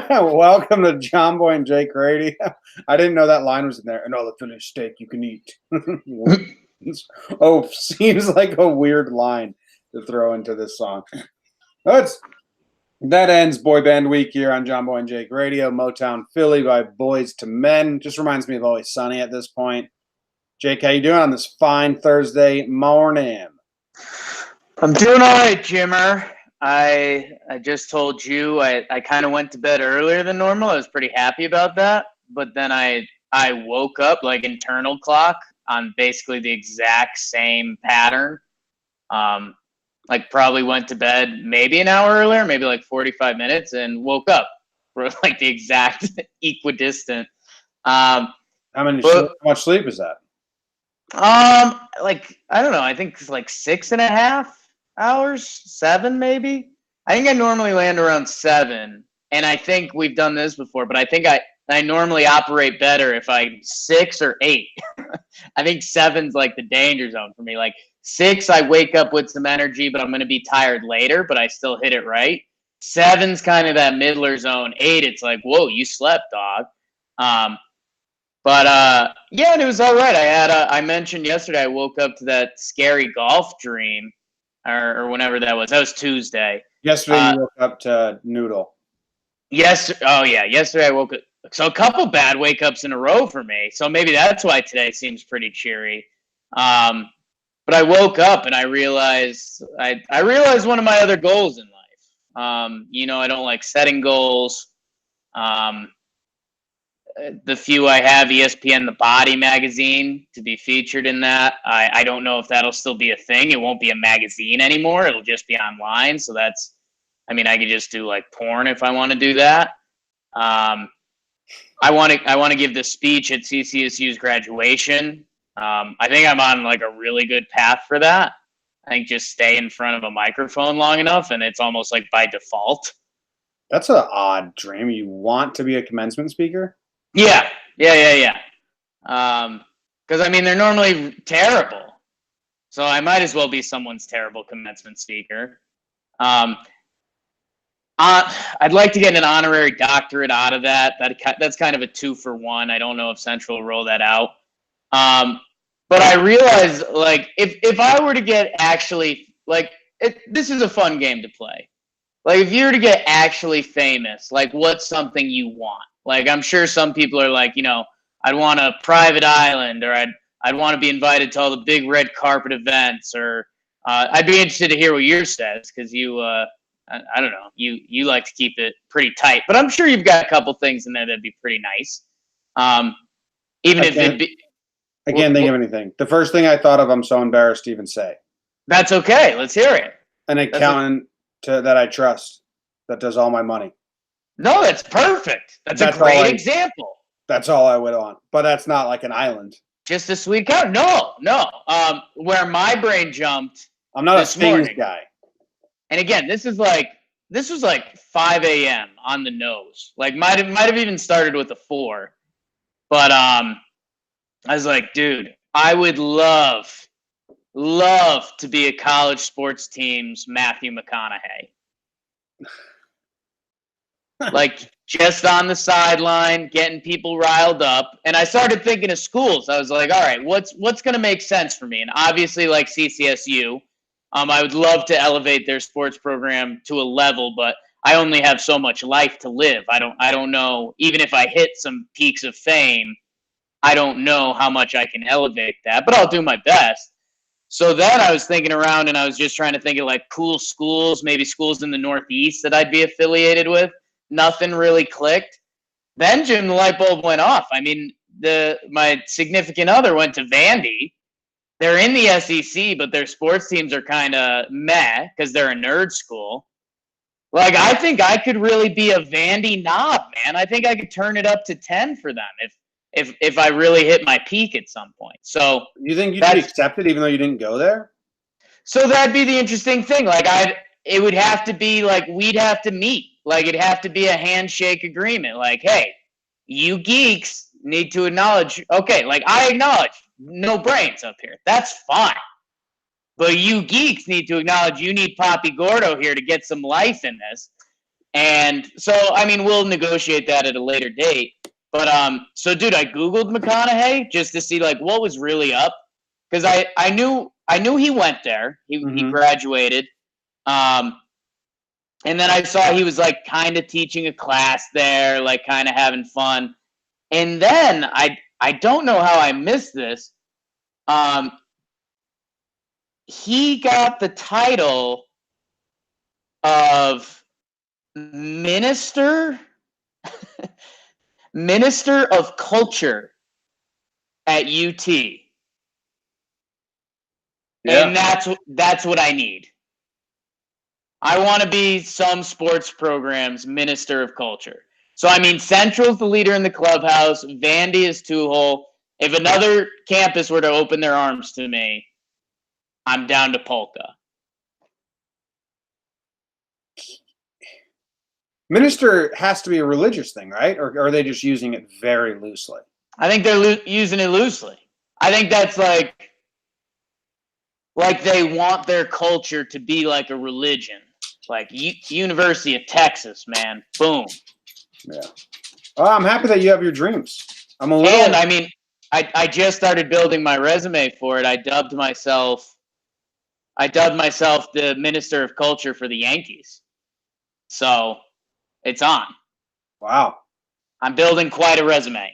Welcome to Jomboy and Jake Radio. I didn't know that line was in there. And all the finished steak you can eat. Oh, seems like a weird line to throw into this song. That ends Boy Band Week here on Jomboy and Jake Radio. Motown Philly by Boys to Men. Just reminds me of Always Sunny at this point. Jake, how you doing on this fine Thursday morning? I'm doing all right, Jimmer. I just told you I kind of went to bed earlier than normal. I was pretty happy about that. But then I woke up like internal clock on basically the exact same pattern. Like probably went to bed maybe an hour earlier, maybe like 45 minutes, and woke up for like the exact equidistant. How much sleep is that? Like, I don't know. I think it's like 6.5 hours, 7 maybe. I think I normally land around 7, and I think we've done this before, but I think I normally operate better if I'm 6 or 8. I think 7's like the danger zone for me. Like 6, I wake up with some energy, but I'm going to be tired later, but I still hit it right. 7's kind of that middler zone. 8, it's like, whoa, you slept, dog. Yeah, and it was all right. I mentioned yesterday I woke up to that scary golf dream, or whenever that was. That was Tuesday. Yesterday you woke up to Noodle. Yesterday I woke up. So a couple bad wake ups in a row for me. So maybe that's why today seems pretty cheery. But I woke up and I realized one of my other goals in life. I don't like setting goals. The few I have, ESPN The Body magazine, to be featured in that. I don't know if that'll still be a thing. It won't be a magazine anymore. It'll just be online. So I could just do like porn if I want to do that. I want to give the speech at CCSU's graduation. I think I'm on like a really good path for that. I think just stay in front of a microphone long enough, and it's almost like by default. That's an odd dream. You want to be a commencement speaker? Yeah. Because they're normally terrible, so I might as well be someone's terrible commencement speaker. I'd like to get an honorary doctorate out of that. That's kind of a 2-for-1. I don't know if Central will roll that out. But I realize, like, if I were to get actually, like, this is a fun game to play. Like, if you were to get actually famous, like, what's something you want? Like, I'm sure some people are like, I'd want a private island, or I'd want to be invited to all the big red carpet events, or I'd be interested to hear what yours says, because you, I don't know, you like to keep it pretty tight. But I'm sure you've got a couple things in there that'd be pretty nice. I can't think of anything. The first thing I thought of, I'm so embarrassed to even say. That's okay. Let's hear it. An accountant that I trust that does all my money. No, that's perfect. That's a great example. That's all I would want. But that's not like an island. Just a sweet car. No. Where my brain jumped. I'm not a things guy. And again, this was like 5 a.m. on the nose. Like might have even started with a 4. But I was like, dude, I would love to be a college sports team's Matthew McConaughey. Like just on the sideline, getting people riled up. And I started thinking of schools. I was like, all right, what's going to make sense for me? And obviously, like CCSU, I would love to elevate their sports program to a level, but I only have so much life to live. I don't know, even if I hit some peaks of fame, I don't know how much I can elevate that, but I'll do my best. So then I was thinking around, and I was just trying to think of like cool schools, maybe schools in the Northeast that I'd be affiliated with. Nothing really clicked. Then, Jim, the light bulb went off. I mean, my significant other went to Vandy, they're in the SEC, but their sports teams are kind of meh because they're a nerd school. Like, I think I could really be a Vandy knob, man. I think I could turn it up to 10 for them if I really hit my peak at some point. So You think you'd be accepted even though you didn't go there? So that'd be the interesting thing. Like, it would have to be like we'd have to meet. Like, it'd have to be a handshake agreement. Like, hey, you geeks need to acknowledge. Okay, like I acknowledge no brains up here. That's fine. But you geeks need to acknowledge you need Poppy Gordo here to get some life in this. And so, I mean, we'll negotiate that at a later date. But so dude, I Googled McConaughey just to see like what was really up. Because I knew he went there. He graduated. And then I saw he was like kind of teaching a class there, like kind of having fun. And then I don't know how I missed this. He got the title of Minister of Culture at UT. Yeah. And that's what I need. I want to be some sports program's Minister of Culture. So, I mean, Central's the leader in the clubhouse. Vandy is two-hole. If another campus were to open their arms to me, I'm down to Polka. Minister has to be a religious thing, right? Or are they just using it very loosely? I think they're using it loosely. I think that's like they want their culture to be like a religion. Like University of Texas, man. Boom. Yeah. Oh, I'm happy that you have your dreams. I'm a little. And I mean, I just started building my resume for it. I dubbed myself the Minister of Culture for the Yankees. So it's on. Wow. I'm building quite a resume.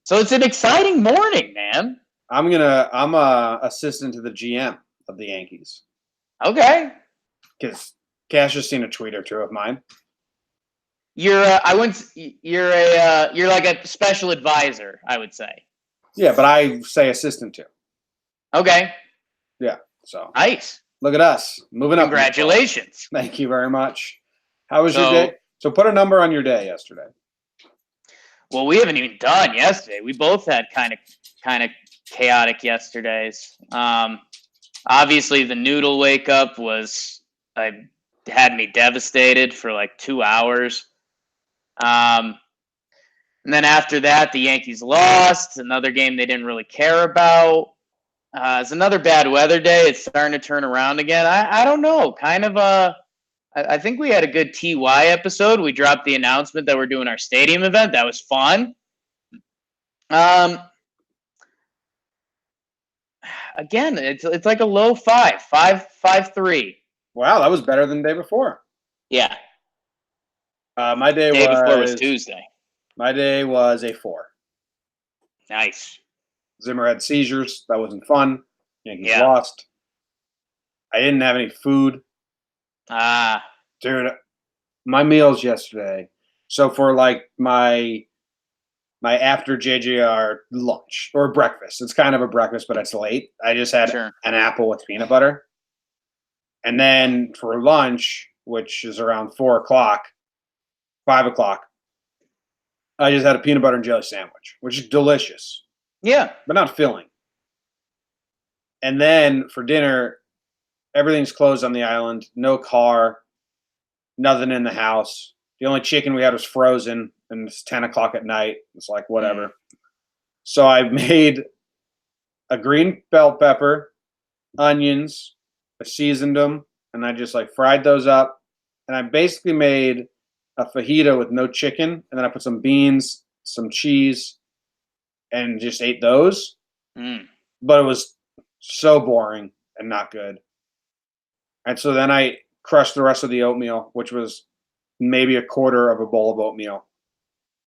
So it's an exciting morning, man. I'm a assistant to the GM of the Yankees. Okay. Because Cash has seen a tweet or two of mine. You're like a special advisor, I would say. Yeah, but I say assistant to. Okay. Yeah. So nice. Look at us moving up. Congratulations. Thank you very much. How was your day? So put a number on your day yesterday. Well, we haven't even done yesterday. We both had kind of chaotic yesterdays. Obviously, the noodle wake up had me devastated for like 2 hours. And then after that, the Yankees lost. Another game they didn't really care about. It's another bad weather day. It's starting to turn around again. I don't know. Kind of I think we had a good TY episode. We dropped the announcement that we're doing our stadium event. That was fun. Again, it's like a low 5.3. Wow, that was better than the day before. Yeah. My day before was Tuesday. My day was a 4. Nice. Zimmer had seizures. That wasn't fun. Yankees lost. I didn't have any food. Dude, my meals yesterday. So for like my after JJR lunch or breakfast. It's kind of a breakfast, but it's late. I just had an apple with peanut butter. And then for lunch, which is around 5 o'clock, I just had a peanut butter and jelly sandwich, which is delicious. Yeah. But not filling. And then for dinner, everything's closed on the island. No car, nothing in the house. The only chicken we had was frozen, and it's 10 o'clock at night. It's like, whatever. So I made a green bell pepper, onions, I seasoned them, and I just like fried those up. And I basically made a fajita with no chicken, and then I put some beans, some cheese, and just ate those. But it was so boring and not good. And so then I crushed the rest of the oatmeal, which was maybe a quarter of a bowl of oatmeal.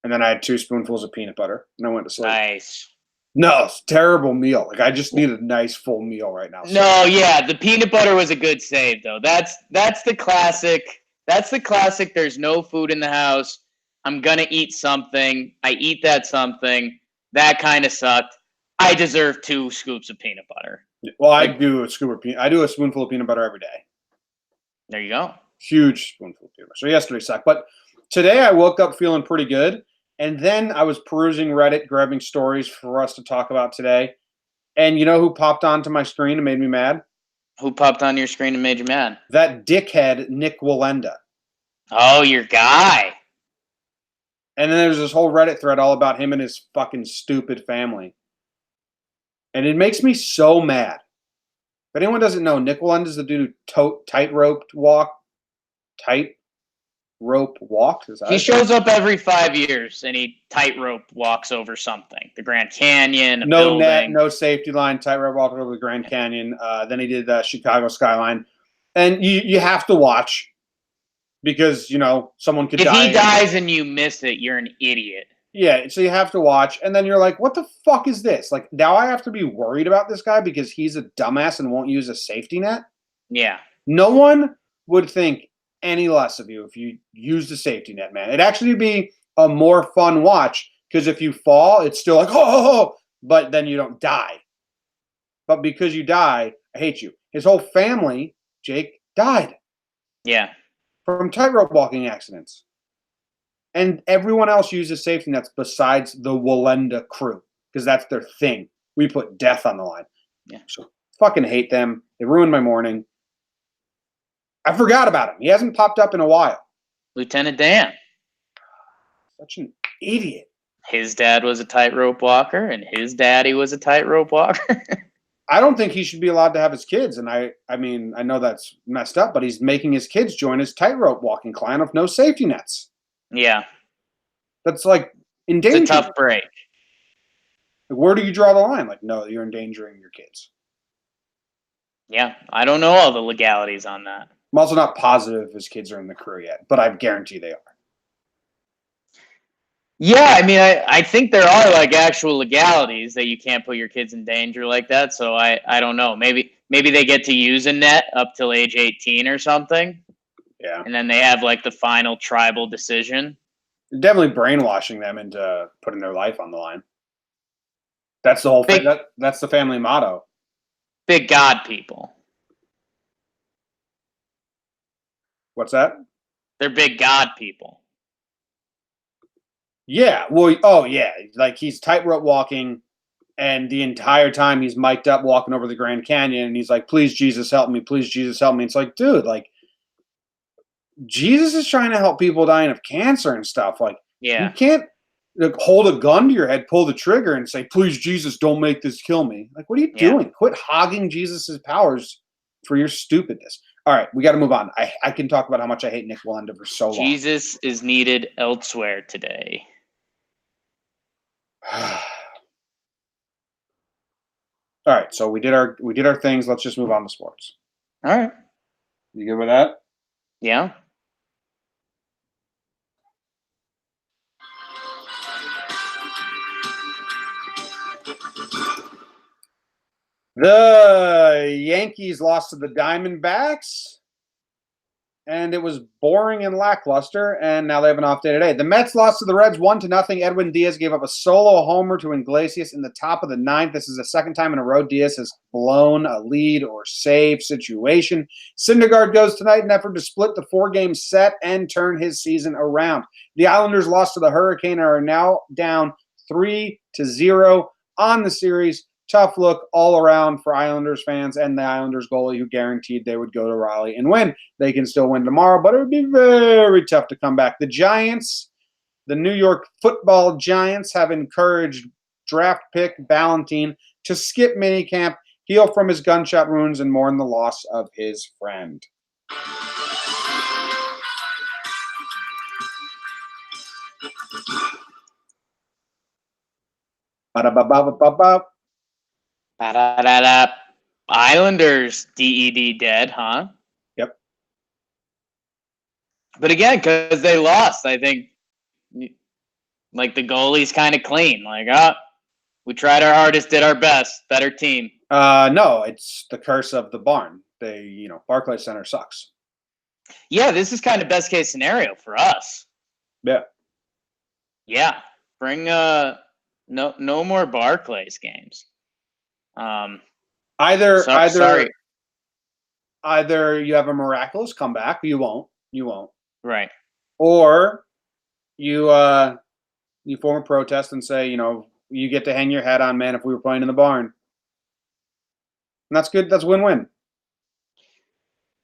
And then I had 2 spoonfuls of peanut butter, and I went to sleep. Nice. No, it's a terrible meal. Like, I just need a nice full meal right now. No, yeah, the peanut butter was a good save, though. That's the classic. That's the classic. There's no food in the house. I'm going to eat something. I eat that something. That kind of sucked. I deserve 2 scoops of peanut butter. Well, I do a spoonful of peanut butter every day. There you go. Huge spoonful of peanut butter. So yesterday sucked, but today I woke up feeling pretty good. And then I was perusing Reddit, grabbing stories for us to talk about today. And you know who popped onto my screen and made me mad? Who popped on your screen and made you mad? That dickhead, Nick Wallenda. Oh, your guy. And then there's this whole Reddit thread all about him and his fucking stupid family. And it makes me so mad. If anyone doesn't know, Nick Wallenda's the dude who tightrope walked. He shows up every 5 years and he tightrope walks over something. The Grand Canyon, no building. net, no safety line, tightrope walk over the Grand Canyon. Then he did the Chicago skyline. And you have to watch because, you know, someone could die. If he dies and you miss it, you're an idiot. Yeah, so you have to watch. And then you're like, what the fuck is this? Like, now I have to be worried about this guy because he's a dumbass and won't use a safety net? Yeah. No one would think any less of you if you used a safety net, man. It'd actually be a more fun watch because if you fall, it's still like, oh, but then you don't die. But because you die, I hate you. His whole family, Jake, died. Yeah. From tightrope walking accidents. And everyone else uses safety nets besides the Wallenda crew because that's their thing. We put death on the line. Yeah. So fucking hate them. They ruined my morning. I forgot about him. He hasn't popped up in a while. Lieutenant Dan. Such an idiot. His dad was a tightrope walker and his daddy was a tightrope walker. I don't think he should be allowed to have his kids. And I mean, I know that's messed up, but he's making his kids join his tightrope walking clan with no safety nets. Yeah. That's like endangering. It's a tough break. Like, where do you draw the line? Like, no, you're endangering your kids. Yeah. I don't know all the legalities on that. I'm also not positive his kids are in the crew yet, but I guarantee they are. Yeah, I mean, I think there are like actual legalities that you can't put your kids in danger like that. So I don't know. Maybe they get to use a net up till age 18 or something. Yeah. And then they have like the final tribal decision. Definitely brainwashing them into putting their life on the line. That's the whole thing. That's the family motto. Big God people. What's that? They're big God people. Yeah. Well, oh, yeah. Like he's tightrope walking, and the entire time he's mic'd up walking over the Grand Canyon, and he's like, please, Jesus, help me. Please, Jesus, help me. It's like, dude, like, Jesus is trying to help people dying of cancer and stuff. Like, yeah. You can't hold a gun to your head, pull the trigger, and say, please, Jesus, don't make this kill me. Like, what are you doing? Quit hogging Jesus's powers for your stupidness. All right, we got to move on. I can talk about how much I hate Nick Wallenda for so long. Jesus is needed elsewhere today. All right, so we did our things. Let's just move on to sports. All right. You good with that? Yeah. The Yankees lost to the Diamondbacks, and it was boring and lackluster, and now they have an off day today. The Mets lost to the Reds 1-0. Edwin Diaz gave up a solo homer to Iglesias in the top of the ninth. This is the second time in a row Diaz has blown a lead or save situation. Syndergaard goes tonight in an effort to split the 4-game set and turn his season around. The Islanders lost to the Hurricane and are now down 3-0 on the series. Tough look all around for Islanders fans and the Islanders goalie who guaranteed they would go to Raleigh and win. They can still win tomorrow, but it would be very tough to come back. The Giants, the New York Football Giants, have encouraged draft pick Ballantine to skip minicamp, heal from his gunshot wounds, and mourn the loss of his friend. Ba-da-ba-ba-ba-ba. Islanders DED dead, huh? Yep. But again, because they lost, I think like the goalie's kind of clean. Like, we tried our hardest, did our best, better team. No, it's the curse of the barn. Barclays Center sucks. Yeah, this is kind of best case scenario for us. Yeah. Yeah. Bring no more Barclays games. Either Sorry. either you have a miraculous comeback, you won't, Right. or you form a protest and say, you get to hang your hat on, man, if we were playing in the barn. And that's good. That's win-win.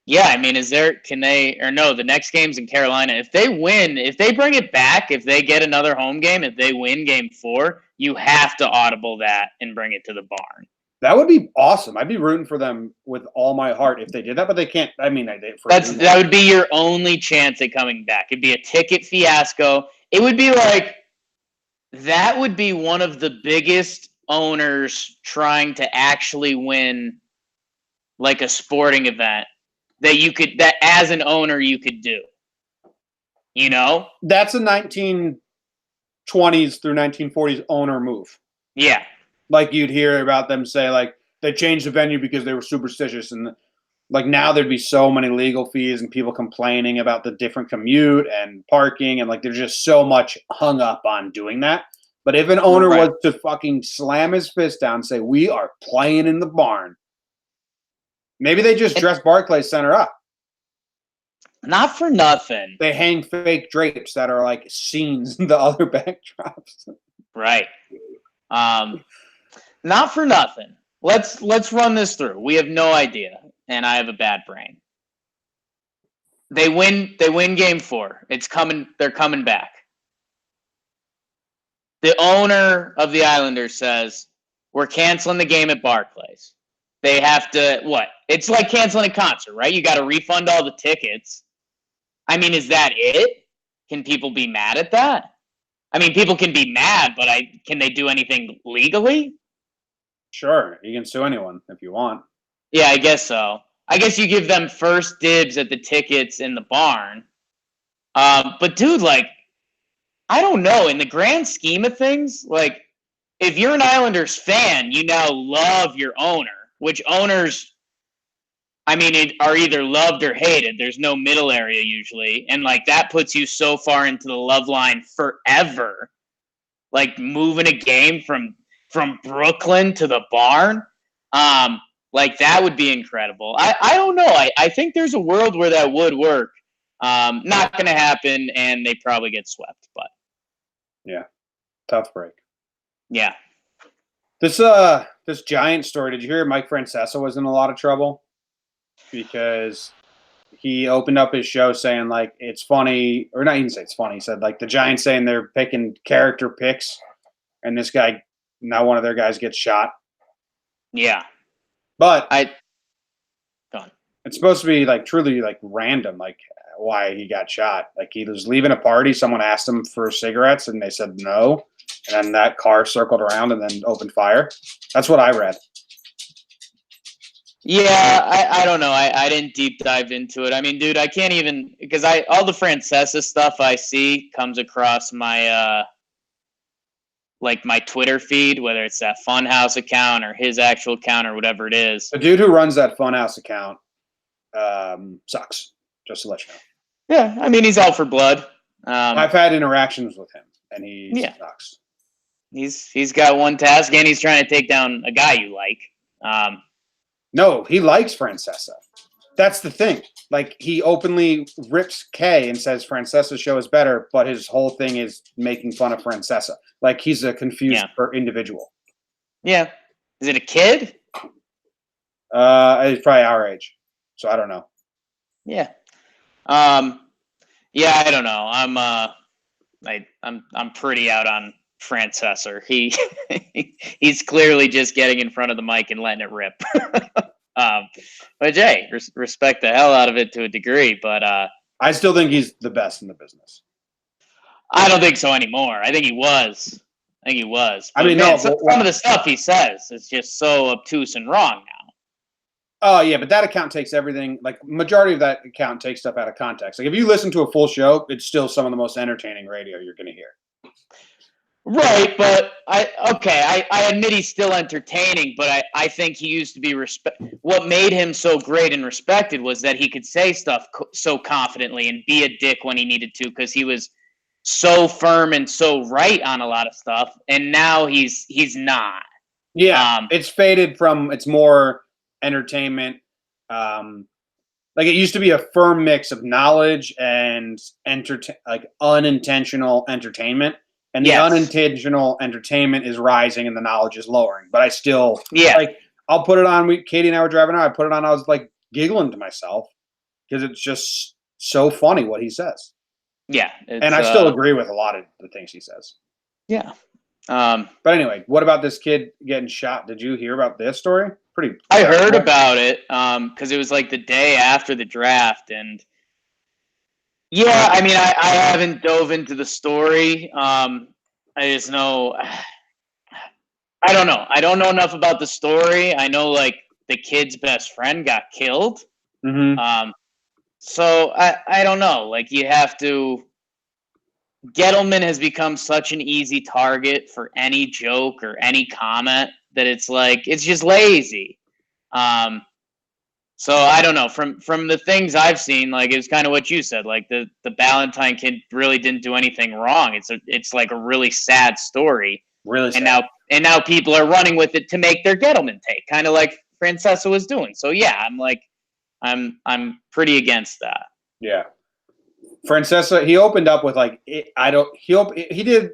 Yeah, I mean, the next game's in Carolina. If they win, if they bring it back, if they get another home game, if they win game 4, you have to audible that and bring it to the barn. That would be awesome. I'd be rooting for them with all my heart if they did that, but they can't. I mean, they did. That would be your only chance at coming back. It'd be a ticket fiasco. It would be like, that would be one of the biggest owners trying to actually win like a sporting event that as an owner you could do. That's a 1920s through 1940s owner move. Yeah. Like you'd hear about them say, like, they changed the venue because they were superstitious, and like now there'd be so many legal fees and people complaining about the different commute and parking, and like there's just so much hung up on doing that. But if an owner was to fucking slam his fist down and say, we are playing in the barn, maybe they just dress Barclays Center up. Not for nothing. They hang fake drapes that are like scenes in the other backdrops. Right. Not for nothing. Let's run this through. We have no idea, and I have a bad brain. They win game 4. It's coming. They're coming back. The owner of the Islanders says, we're canceling the game at Barclays. They have to, what? It's like canceling a concert, right? You got to refund all the tickets. I mean, is that it? Can people be mad at that? I mean, people can be mad, but can they do anything legally? Sure, you can sue anyone if you want. Yeah, I guess so. I guess you give them first dibs at the tickets in the barn. But dude, like, I don't know. In the grand scheme of things, like, if you're an Islanders fan, you now love your owner, which owners, I mean, are either loved or hated. There's no middle area usually. And, like, that puts you so far into the love line forever. Like, moving a game from Brooklyn to the barn. Like, that would be incredible. I don't know. I think there's a world where that would work. Not going to happen, and they probably get swept. But yeah, tough break. Yeah. This Giant story, did you hear Mike Francesa was in a lot of trouble? Because he opened up his show saying, like, it's funny, or not even say it's funny. He said, like, the Giants saying they're picking character picks, and this guy, now one of their guys gets shot. Yeah. But go on. It's supposed to be, like, truly, like, random, like, why he got shot. Like, he was leaving a party, someone asked him for cigarettes, and they said no, and then that car circled around and then opened fire. That's what I read. Yeah, I don't know. I didn't deep dive into it. I mean, dude, I can't even, because all the Francesa stuff I see comes across my like my Twitter feed, whether it's that Funhouse account or his actual account or whatever it is. The dude who runs that Funhouse account sucks, just to let you know. Yeah, I mean, he's out for blood. I've had interactions with him, and he sucks. He's got one task, and he's trying to take down a guy you like. No, he likes Francesa. That's the thing. Like, he openly rips Kay and says Francesa's show is better, but his whole thing is making fun of Francesa. Like, he's a confused individual. Yeah. Is it a kid? He's probably our age, so I don't know. Yeah. Yeah, I don't know. I'm pretty out on Francesa. He's clearly just getting in front of the mic and letting it rip. But Jay, respect the hell out of it to a degree, but I still think he's the best in the business. I don't think so anymore. I think he was. But I mean, man, some of the stuff he says is just so obtuse and wrong now. Oh, yeah, but that account takes everything, like, majority of that account takes stuff out of context. Like, if you listen to a full show, it's still some of the most entertaining radio you're going to hear. Right, but I admit he's still entertaining, but I think he used to be what made him so great and respected was that he could say stuff so confidently and be a dick when he needed to, because he was so firm and so right on a lot of stuff, and now he's not. Yeah, it's faded from it's more entertainment. Like it used to be a firm mix of knowledge and like unintentional entertainment. And the Yes. unintentional entertainment is rising and the knowledge is lowering. But I still Yeah. like I'll put it on. Katie and I were driving out. I put it on. I was like giggling to myself because it's just so funny what he says. Yeah. And I still agree with a lot of the things he says. Yeah. But anyway, what about this kid getting shot? Did you hear about this story? I heard about it because it was like the day after the draft, and yeah, I mean, I haven't dove into the story. I just know, I don't know. I don't know enough about the story. I know like the kid's best friend got killed. Mm-hmm. So I don't know. Like you have to. Gettleman has become such an easy target for any joke or any comment that it's like it's just lazy. So I don't know. From the things I've seen, like it's kind of what you said. Like the Ballantyne kid really didn't do anything wrong. It's like a really sad story. Really sad. And now people are running with it to make their Gettleman take, kind of like Francesa was doing. So yeah, I'm pretty against that. Yeah. Francesa, he opened up with like he did.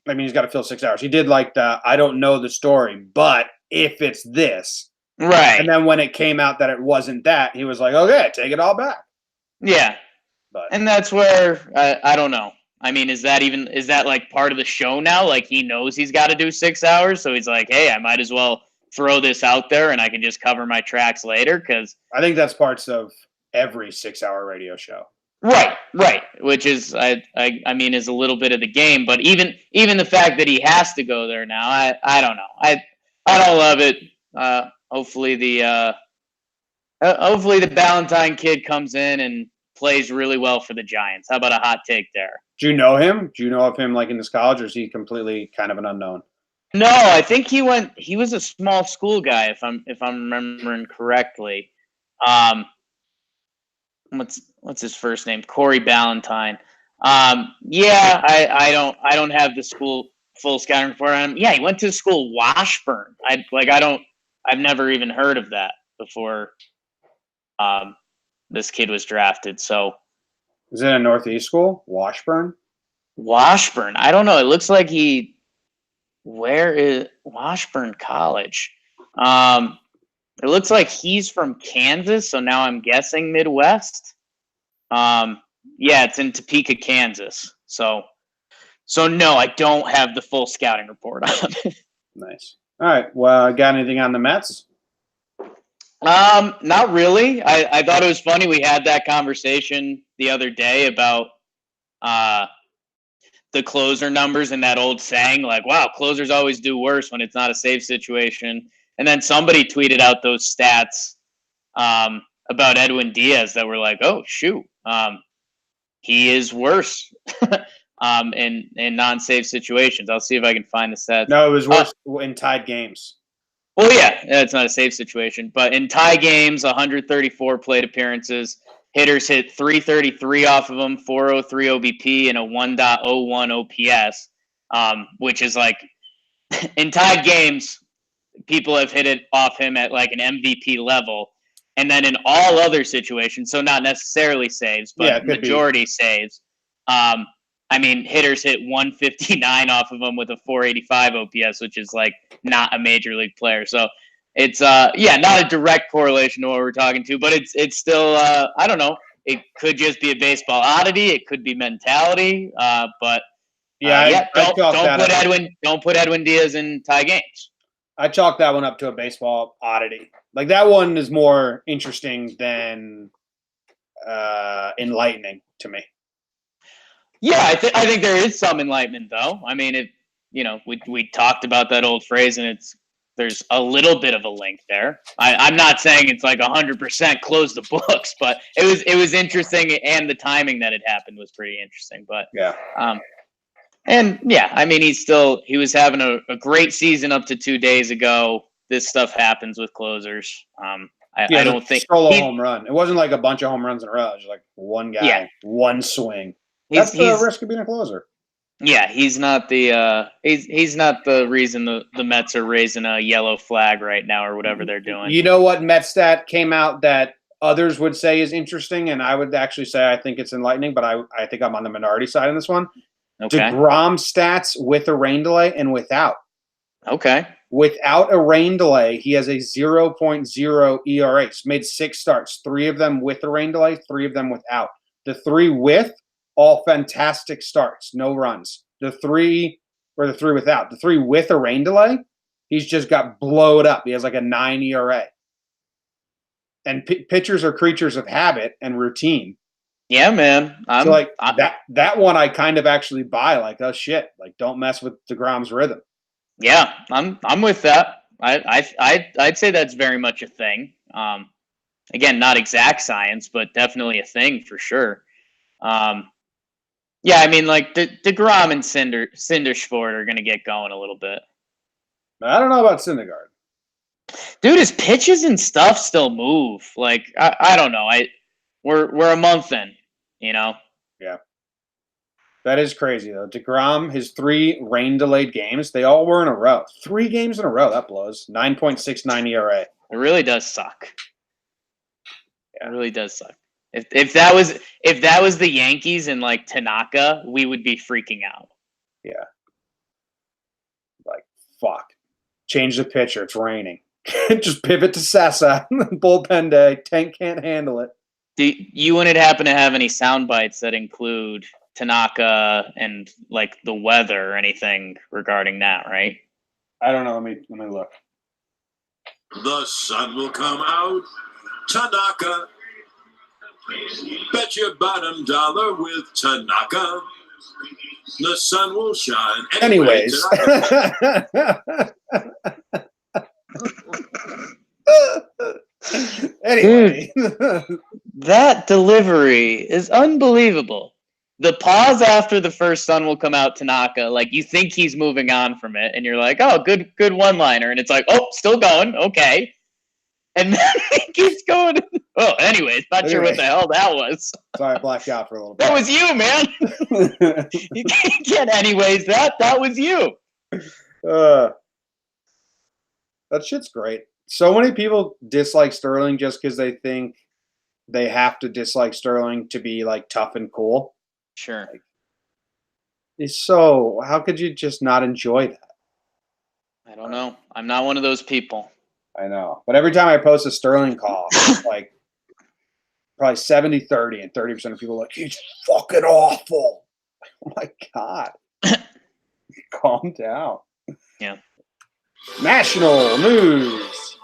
I mean, he's got to fill 6 hours. He did like the I don't know the story, but if it's this, right? And then when it came out that it wasn't that, he was like, okay, take it all back. Yeah, but and that's where I don't know. I mean, is that like part of the show now? Like he knows he's got to do 6 hours, so he's like, hey, I might as well throw this out there, and I can just cover my tracks later. Because I think that's parts of every 6-hour radio show. Right. Which is, I mean, is a little bit of the game. But even the fact that he has to go there now, I don't know. I don't love it. Hopefully the Ballantyne kid comes in and plays really well for the Giants. How about a hot take there? Do you know him? Do you know of him like in this college, or is he completely kind of an unknown? No, I think he was a small school guy, if I'm remembering correctly. What's his first name? Corey Ballantyne. Yeah, I don't have the school full scouting report on him. Yeah, he went to school Washburn. I've never even heard of that before. This kid was drafted. So is it a Northeast school? Washburn. I don't know. It looks like where is Washburn College? It looks like he's from Kansas, so now I'm guessing Midwest. Yeah, it's in Topeka, Kansas. So no, I don't have the full scouting report on it. Nice. All right. Well, got anything on the Mets? Not really. I thought it was funny. We had that conversation the other day about the closer numbers and that old saying, like, wow, closers always do worse when it's not a save situation. And then somebody tweeted out those stats about Edwin Diaz that were like, oh, shoot, he is worse in non-save situations. I'll see if I can find the stats. No, it was worse in tied games. Well, yeah, it's not a save situation. But in tie games, 134 plate appearances. Hitters hit 333 off of them, 403 OBP, and a 1.01 OPS, which is like in tied games, people have hit it off him at like an MVP level. And then in all other situations, so not necessarily saves, but majority saves, I mean, hitters hit 159 off of him with a 485 OPS, which is like not a major league player. So it's not a direct correlation to what we're talking to, but it's still I don't know. It could just be a baseball oddity. It could be mentality. But don't put Edwin Diaz in tie games. I chalk that one up to a baseball oddity. Like that one is more interesting than enlightening to me. Yeah, I think there is some enlightenment though. I mean, we talked about that old phrase, and there's a little bit of a link there. I'm not saying it's like 100% close the books, but it was interesting, and the timing that it happened was pretty interesting. But yeah, and yeah, I mean, he was having a great season up to 2 days ago. This stuff happens with closers. I don't think solo home run. It wasn't like a bunch of home runs in a row. It was like one guy, one swing. That's the risk of being a closer. Yeah, he's not the he's not the reason the Mets are raising a yellow flag right now or whatever they're doing. You know what Met stat came out that others would say is interesting, and I would actually say I think it's enlightening, but I think I'm on the minority side on this one. Okay. DeGrom stats with a rain delay and without. Okay. Without a rain delay, he has a 0.0 ERA. He's made 6 starts, 3 of them with a rain delay, 3 of them without. The 3 with, all fantastic starts, no runs. The 3 without. The 3 with a rain delay, he's just got blowed up. He has like a 9 ERA. And pitchers are creatures of habit and routine. Yeah, man. So like that one I kind of actually buy. Like, oh shit, like don't mess with DeGrom's rhythm. Yeah, I'm with that. I'd say that's very much a thing. Again, not exact science, but definitely a thing for sure. Yeah, I mean, like DeGrom and Cindersport are gonna get going a little bit. I don't know about Syndergaard. Dude, his pitches and stuff still move. Like I don't know. We're a month in, you know. Yeah. That is crazy though. DeGrom, his 3 rain delayed games, they all were in a row. 3 games in a row. That blows. 9.69 ERA. It really does suck. Yeah. It really does suck. If that was the Yankees and like Tanaka, we would be freaking out. Yeah. Like fuck. Change the pitcher. It's raining. Just pivot to Sessa. Bullpen day. Tank can't handle it. You wouldn't happen to have any sound bites that include Tanaka and like the weather or anything regarding that, right? I don't know. Let me look. The sun will come out. Tanaka. Bet your bottom dollar with Tanaka. The sun will shine. Anyways. Anyway. That delivery is unbelievable. The pause after the first sun will come out, Tanaka, like you think he's moving on from it, and you're like, oh, good one-liner. And it's like, oh, still going, okay. And then he keeps going. Oh, anyways, not sure what the hell that was. Sorry, I blacked out for a little bit. That was you, man. You can't anyways that was you. That shit's great. So many people dislike Sterling just because they think they have to dislike Sterling to be like tough and cool. Sure. Like, so how could you just not enjoy that? I don't know. I'm not one of those people. I know. But every time I post a Sterling call, it's like probably 70-30 and 30% of people are like, he's fucking awful. Oh my God. Calm down. Yeah. National news.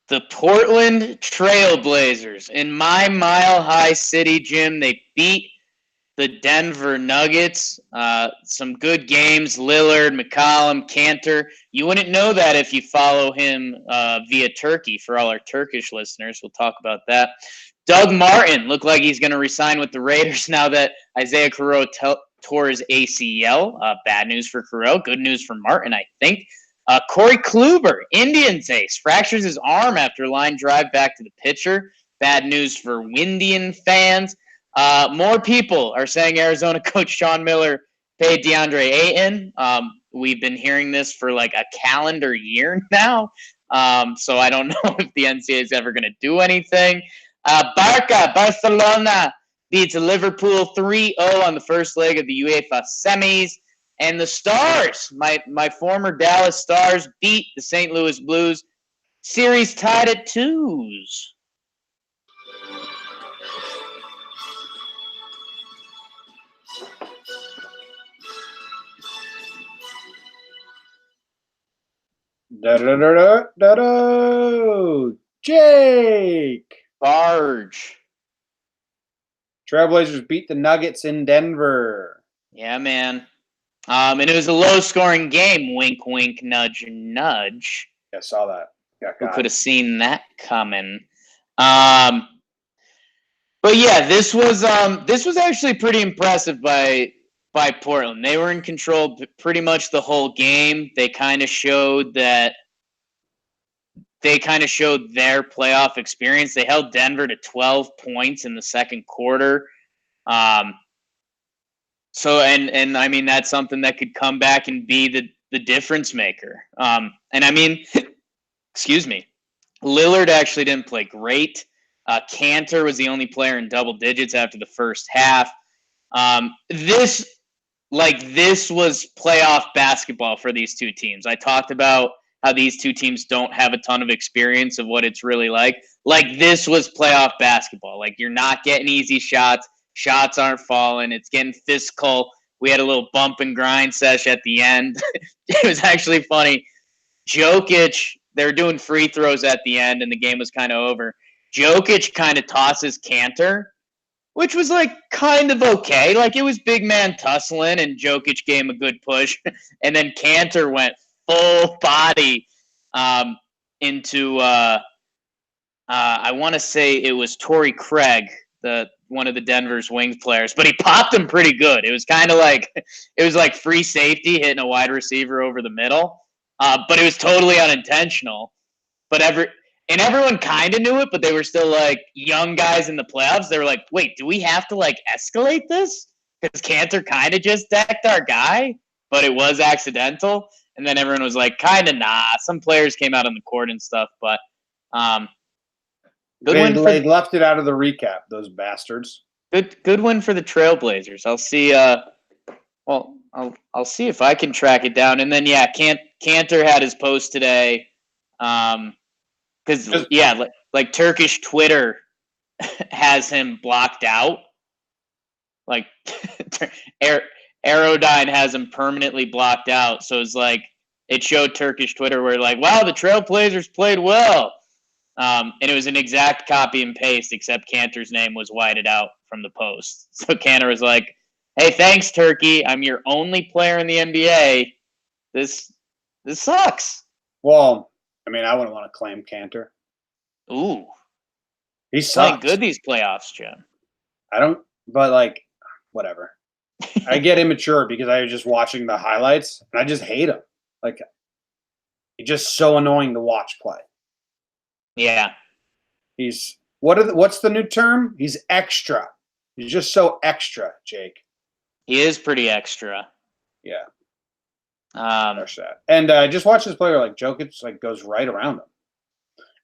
The Portland Trailblazers in my Mile High City gym, they beat the Denver Nuggets. Some good games. Lillard, McCollum, Cantor. You wouldn't know that if you follow him via Turkey. For all our Turkish listeners, we'll talk about that. Doug Martin looked like he's going to resign with the Raiders now that Isaiah Carrot tore his ACL. Bad news for Carrot. Good news for Martin, I think. Corey Kluber, Indians ace, fractures his arm after line drive back to the pitcher. Bad news for Windian fans. More people are saying Arizona coach Sean Miller paid DeAndre Ayton. We've been hearing this for like a calendar year now. So I don't know if the NCAA is ever going to do anything. Barcelona beats Liverpool 3-0 on the first leg of the UEFA semis. And the Stars, my former Dallas Stars, beat the St. Louis Blues. Series tied at 2s. Jake. Barge. Trailblazers beat the Nuggets in Denver. Yeah, man. And it was a low-scoring game. Wink, wink, nudge, nudge. Yeah, I saw that. Who could have seen that coming? But yeah, this was actually pretty impressive by Portland. They were in control pretty much the whole game. They kind of showed that they kind of showed their playoff experience. They held Denver to 12 points in the second quarter. So I mean, that's something that could come back and be the difference maker. And I mean, excuse me, Lillard actually didn't play great. Cantor was the only player in double digits after the first half. This was playoff basketball for these two teams. I talked about how these two teams don't have a ton of experience of what it's really like. Like, this was playoff basketball. Like, you're not getting easy shots. Shots aren't falling. It's getting physical. We had a little bump and grind sesh at the end. It was actually funny. Jokic, they were doing free throws at the end, and the game was kind of over. Jokic kind of tosses Cantor, which was, like, kind of okay. Like, it was big man tussling, and Jokic gave him a good push. And then Cantor went full body into I want to say it was Torrey Craig, one of the Denver's wing players, but he popped him pretty good. It was kind of like free safety hitting a wide receiver over the middle, but it was totally unintentional. But everyone kind of knew it, but they were still like young guys in the playoffs. They were like, wait, do we have to like escalate this? Because Cantor kind of just decked our guy, but it was accidental. And then everyone was like, kind of nah. Some players came out on the court and stuff, but they left it out of the recap, those bastards. Good win for the Trailblazers. I'll see. I'll see if I can track it down. And then Cantor had his post today. Because like Turkish Twitter has him blocked out. Like Aerodyne has him permanently blocked out. So it's like it showed Turkish Twitter where like, wow, the Trailblazers played well. And it was an exact copy and paste, except Cantor's name was whited out from the post. So Cantor was like, hey, thanks, Turkey. I'm your only player in the NBA. This sucks. Well, I mean, I wouldn't want to claim Cantor. Ooh. He's playing good these playoffs, Jim. But like, whatever. I get immature because I was just watching the highlights, and I just hate him. Like, he's just so annoying to watch play. Yeah. He's what's the new term? He's extra. He's just so extra, Jake. He is pretty extra. Yeah. And just watch this player like Jokic like goes right around him.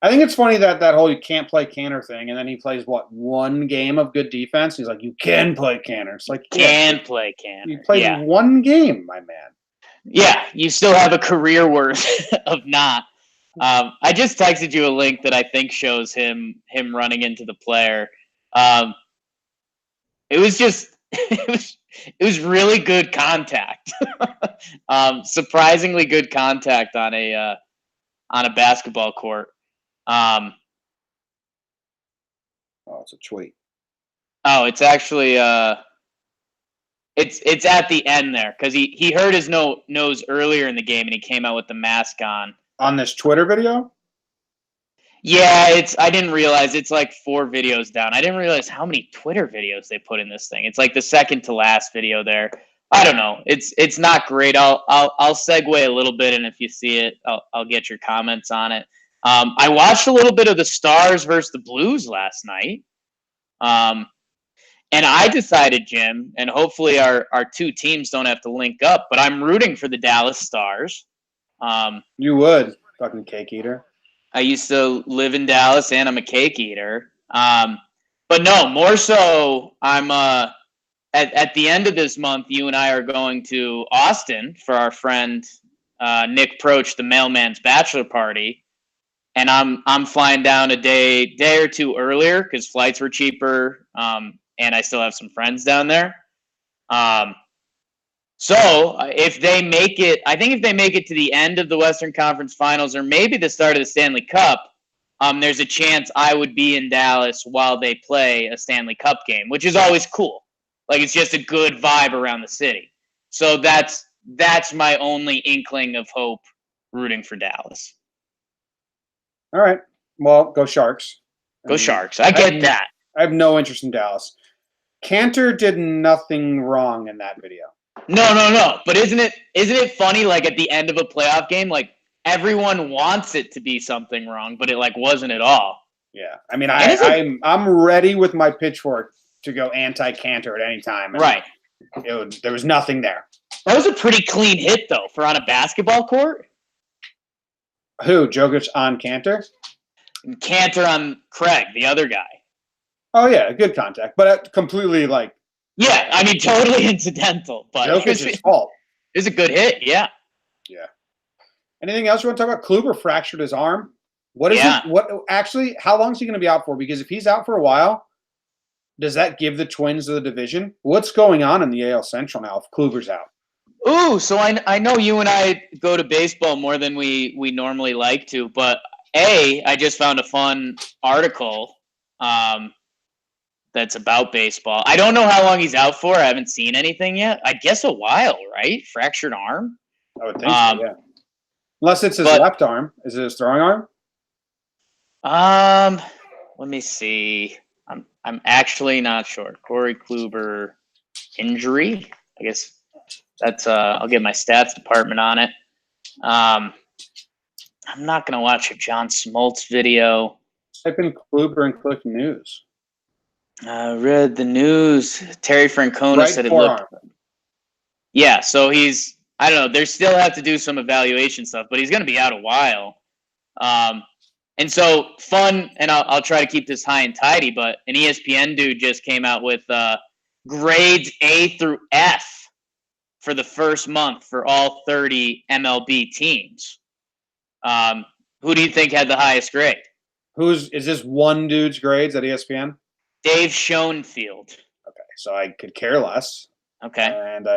I think it's funny that whole you can't play Cantor thing, and then he plays one game of good defense. He's like, you can play Cantor. It's like play Cantor. You played one game, my man. Yeah, you still have a career worth of not. I just texted you a link that I think shows him running into the player. It was just it was really good contact. Surprisingly good contact on a basketball court. Oh, it's a tweet. Oh, it's actually it's at the end there because he hurt his nose earlier in the game and he came out with the mask on. On this Twitter video? Yeah, I didn't realize it's like 4 videos down. I didn't realize how many Twitter videos they put in this thing. It's like the second to last video there. I don't know. It's not great. I'll segue a little bit, and if you see it, I'll get your comments on it. I watched a little bit of the Stars versus the Blues last night. And I decided, Jim, and hopefully our two teams don't have to link up, but I'm rooting for the Dallas Stars. You would, fucking cake eater. I used to live in Dallas, and I'm a cake eater. But no, more so, I'm at the end of this month, you and I are going to Austin for our friend Nick Proch, the mailman's bachelor party. And I'm flying down a day or two earlier because flights were cheaper, and I still have some friends down there. So if they make it, I think if they make it to the end of the Western Conference Finals or maybe the start of the Stanley Cup, there's a chance I would be in Dallas while they play a Stanley Cup game, which is always cool. Like, it's just a good vibe around the city. So that's my only inkling of hope rooting for Dallas. All right. Well, go Sharks. Go Sharks. I get that. I have no interest in Dallas. Cantor did nothing wrong in that video. No. But isn't it funny, like, at the end of a playoff game, like, everyone wants it to be something wrong, but it like wasn't at all. Yeah. I mean, I'm ready with my pitchfork to go anti-Cantor at any time. Right. There was nothing there. That was a pretty clean hit, though, for on a basketball court. Who? Jokic on Cantor? And Cantor on Craig, the other guy. Oh, yeah, good contact. But completely, like... Yeah, I mean, totally incidental. But Jokic's fault. It was a good hit, yeah. Yeah. Anything else you want to talk about? Kluber fractured his arm. What is it? What actually? How long is he going to be out for? Because if he's out for a while, does that give the Twins the division? What's going on in the AL Central now if Kluber's out? Ooh, so I know you and I go to baseball more than we normally like to, but I just found a fun article that's about baseball. I don't know how long he's out for. I haven't seen anything yet. I guess a while, right? Fractured arm? I would think so, yeah. Unless it's his left arm. Is it his throwing arm? Let me see. I'm actually not sure. Corey Kluber injury. I guess that's I'll get my stats department on it. I'm not gonna watch a John Smoltz video. Type in Kluber and click news. I read the news. Terry Francona said it looked. Yeah, so he's. I don't know. They still have to do some evaluation stuff, but he's going to be out a while. And so fun, and I'll try to keep this high and tidy, but an ESPN dude just came out with grades A through F for the first month for all 30 MLB teams. Who do you think had the highest grade? Is this one dude's grades at ESPN? Dave Schoenfield. Okay, so I could care less. Okay. And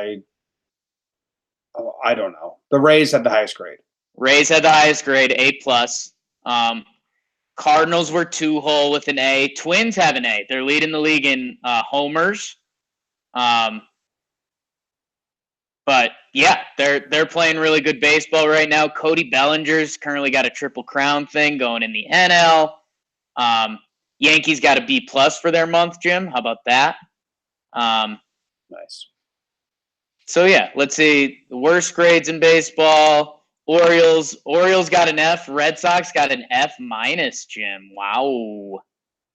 I don't know. The Rays had the highest grade. Rays had the highest grade, A+. Cardinals were 2-hole with an A. Twins have an A. They're leading the league in homers. But yeah, they're playing really good baseball right now. Cody Bellinger's currently got a Triple Crown thing going in the NL. Yankees got a B+ for their month, Jim. How about that? Nice. So yeah, let's see the worst grades in baseball. Orioles got an F. Red Sox got an F-, Jim. Wow.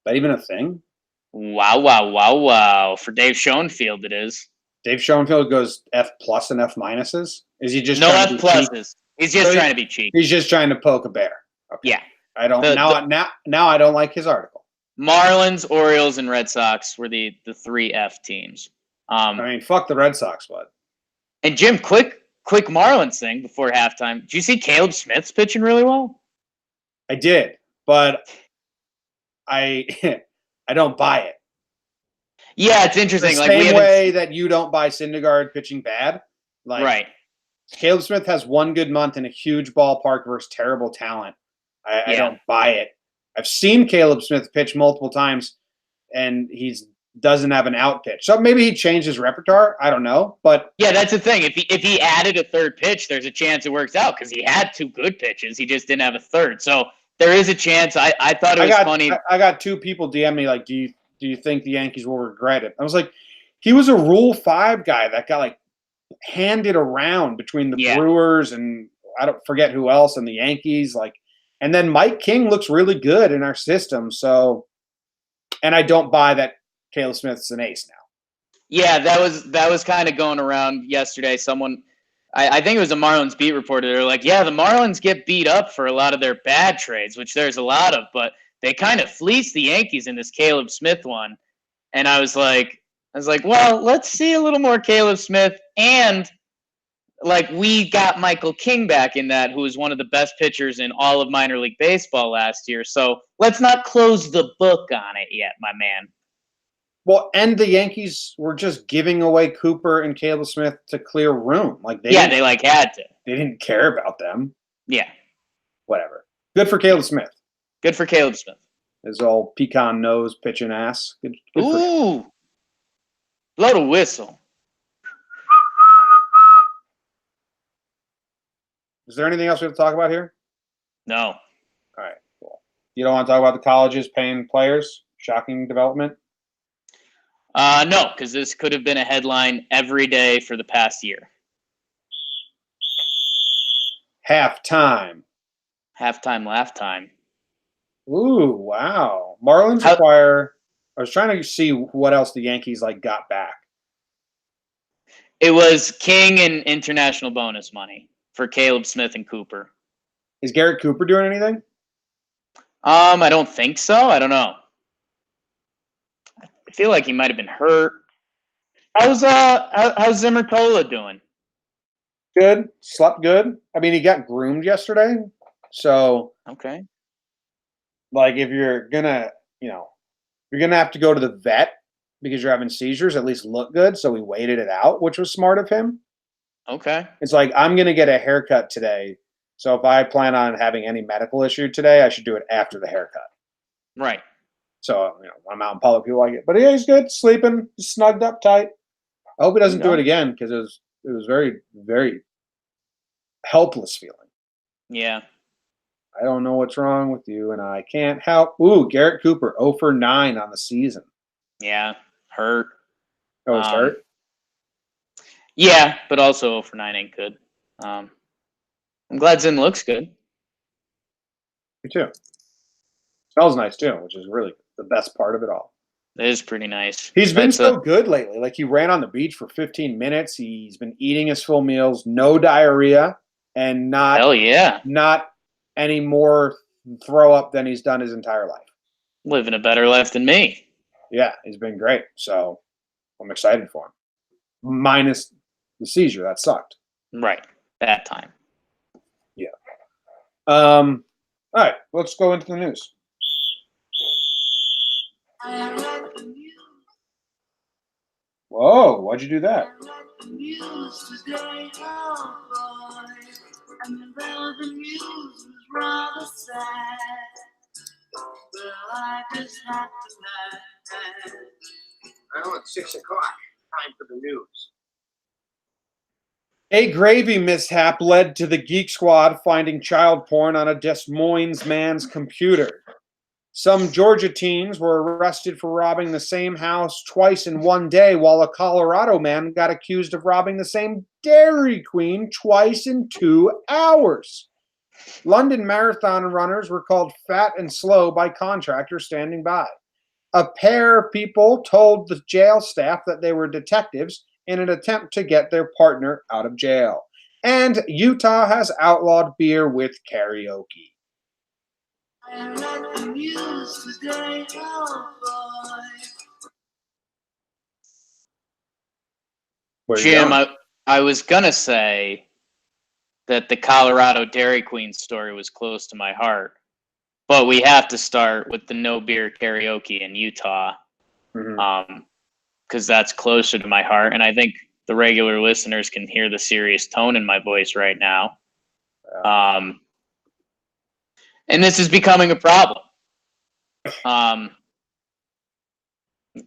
That even a thing? Wow. For Dave Schoenfield, it is. Dave Schoenfield goes F+ and F-? Is he just no F+? He's just trying to be cheap. He's just trying to poke a bear. Okay. Yeah. I don't now I don't like his article. Marlins, Orioles, and Red Sox were the 3 F teams. I mean, fuck the Red Sox, bud. And Jim, quick Marlins thing before halftime. Did you see Caleb Smith's pitching really well? I did, but I don't buy it. Yeah, it's interesting. The same way that you don't buy Syndergaard pitching bad. Like, right. Caleb Smith has one good month in a huge ballpark versus terrible talent. I don't buy it. I've seen Caleb Smith pitch multiple times, and he's doesn't have an out pitch. So maybe he changed his repertoire. I don't know. But yeah, that's the thing. If he added a third pitch, there's a chance it works out because he had 2 good pitches. He just didn't have a third. So there is a chance. I thought it was funny. I got 2 people DM me like, do you think the Yankees will regret it? I was like, he was a Rule 5 guy that got like handed around between the Brewers and I don't forget who else and the Yankees. Like, and then Mike King looks really good in our system. So, and I don't buy that Caleb Smith's an ace now. Yeah, that was kind of going around yesterday. Someone, I think it was a Marlins beat reporter. They're like, yeah, the Marlins get beat up for a lot of their bad trades, which there's a lot of, but they kind of fleeced the Yankees in this Caleb Smith one. And I was like, well, let's see a little more Caleb Smith. And like we got Michael King back in that, who was one of the best pitchers in all of minor league baseball last year. So let's not close the book on it yet, my man. Well, and the Yankees were just giving away Cooper and Caleb Smith to clear room. Like they had to. They didn't care about them. Yeah. Whatever. Good for Caleb Smith. Good for Caleb Smith. His old pecan nose pitching ass. Good Ooh. Blow the whistle. Is there anything else we have to talk about here? No. All right, cool. You don't want to talk about the colleges paying players? Shocking development? No, because this could have been a headline every day for the past year. Halftime. Halftime, laugh time. Ooh, wow. Marlins How- acquire. I was trying to see what else the Yankees got back. It was King and international bonus money for Caleb Smith and Cooper. Is Garrett Cooper doing anything? I don't think so. I don't know. I feel like he might have been hurt. How's Zimmer Cola doing? Good. Slept good. I mean, he got groomed yesterday. So, Okay. if you're gonna, you're gonna have to go to the vet because you're having seizures, at least look good. So we waited it out, which was smart of him. Okay. It's like, I'm gonna get a haircut today. So if I plan on having any medical issue today, I should do it after the haircut. Right. So, I'm out in public, people like it. But yeah, he's good, sleeping, snugged up tight. I hope he doesn't do it again because it was very, very helpless feeling. Yeah. I don't know what's wrong with you, and I can't help. Ooh, Garrett Cooper, 0 for 9 on the season. Yeah. Hurt. Oh, he's hurt? Yeah, but also 0 for 9 ain't good. I'm glad Zim looks good. Me too. Smells nice too, which is really the best part of it all. It is pretty nice. He's been so good lately. He ran on the beach for 15 minutes. He's been eating his full meals, no diarrhea, and not any more throw up than he's done his entire life. Living a better life than me. Yeah, he's been great. So I'm excited for him. Minus the seizure. That sucked. Right. That time. Yeah. All right, let's go into the news. Whoa, why'd you do that? Well, it's 6 o'clock. Time for the news. A gravy mishap led to the Geek Squad finding child porn on a Des Moines man's computer. Some Georgia teens were arrested for robbing the same house twice in one day, while a Colorado man got accused of robbing the same Dairy Queen twice in 2 hours. London marathon runners were called fat and slow by contractors standing by. A pair of people told the jail staff that they were detectives in an attempt to get their partner out of jail. And Utah has outlawed beer with karaoke. I read the news today, oh boy. Jim, I was going to say that the Colorado Dairy Queen story was close to my heart, but we have to start with the no beer karaoke in Utah, because that's closer to my heart, and I think the regular listeners can hear the serious tone in my voice right now. And this is becoming a problem.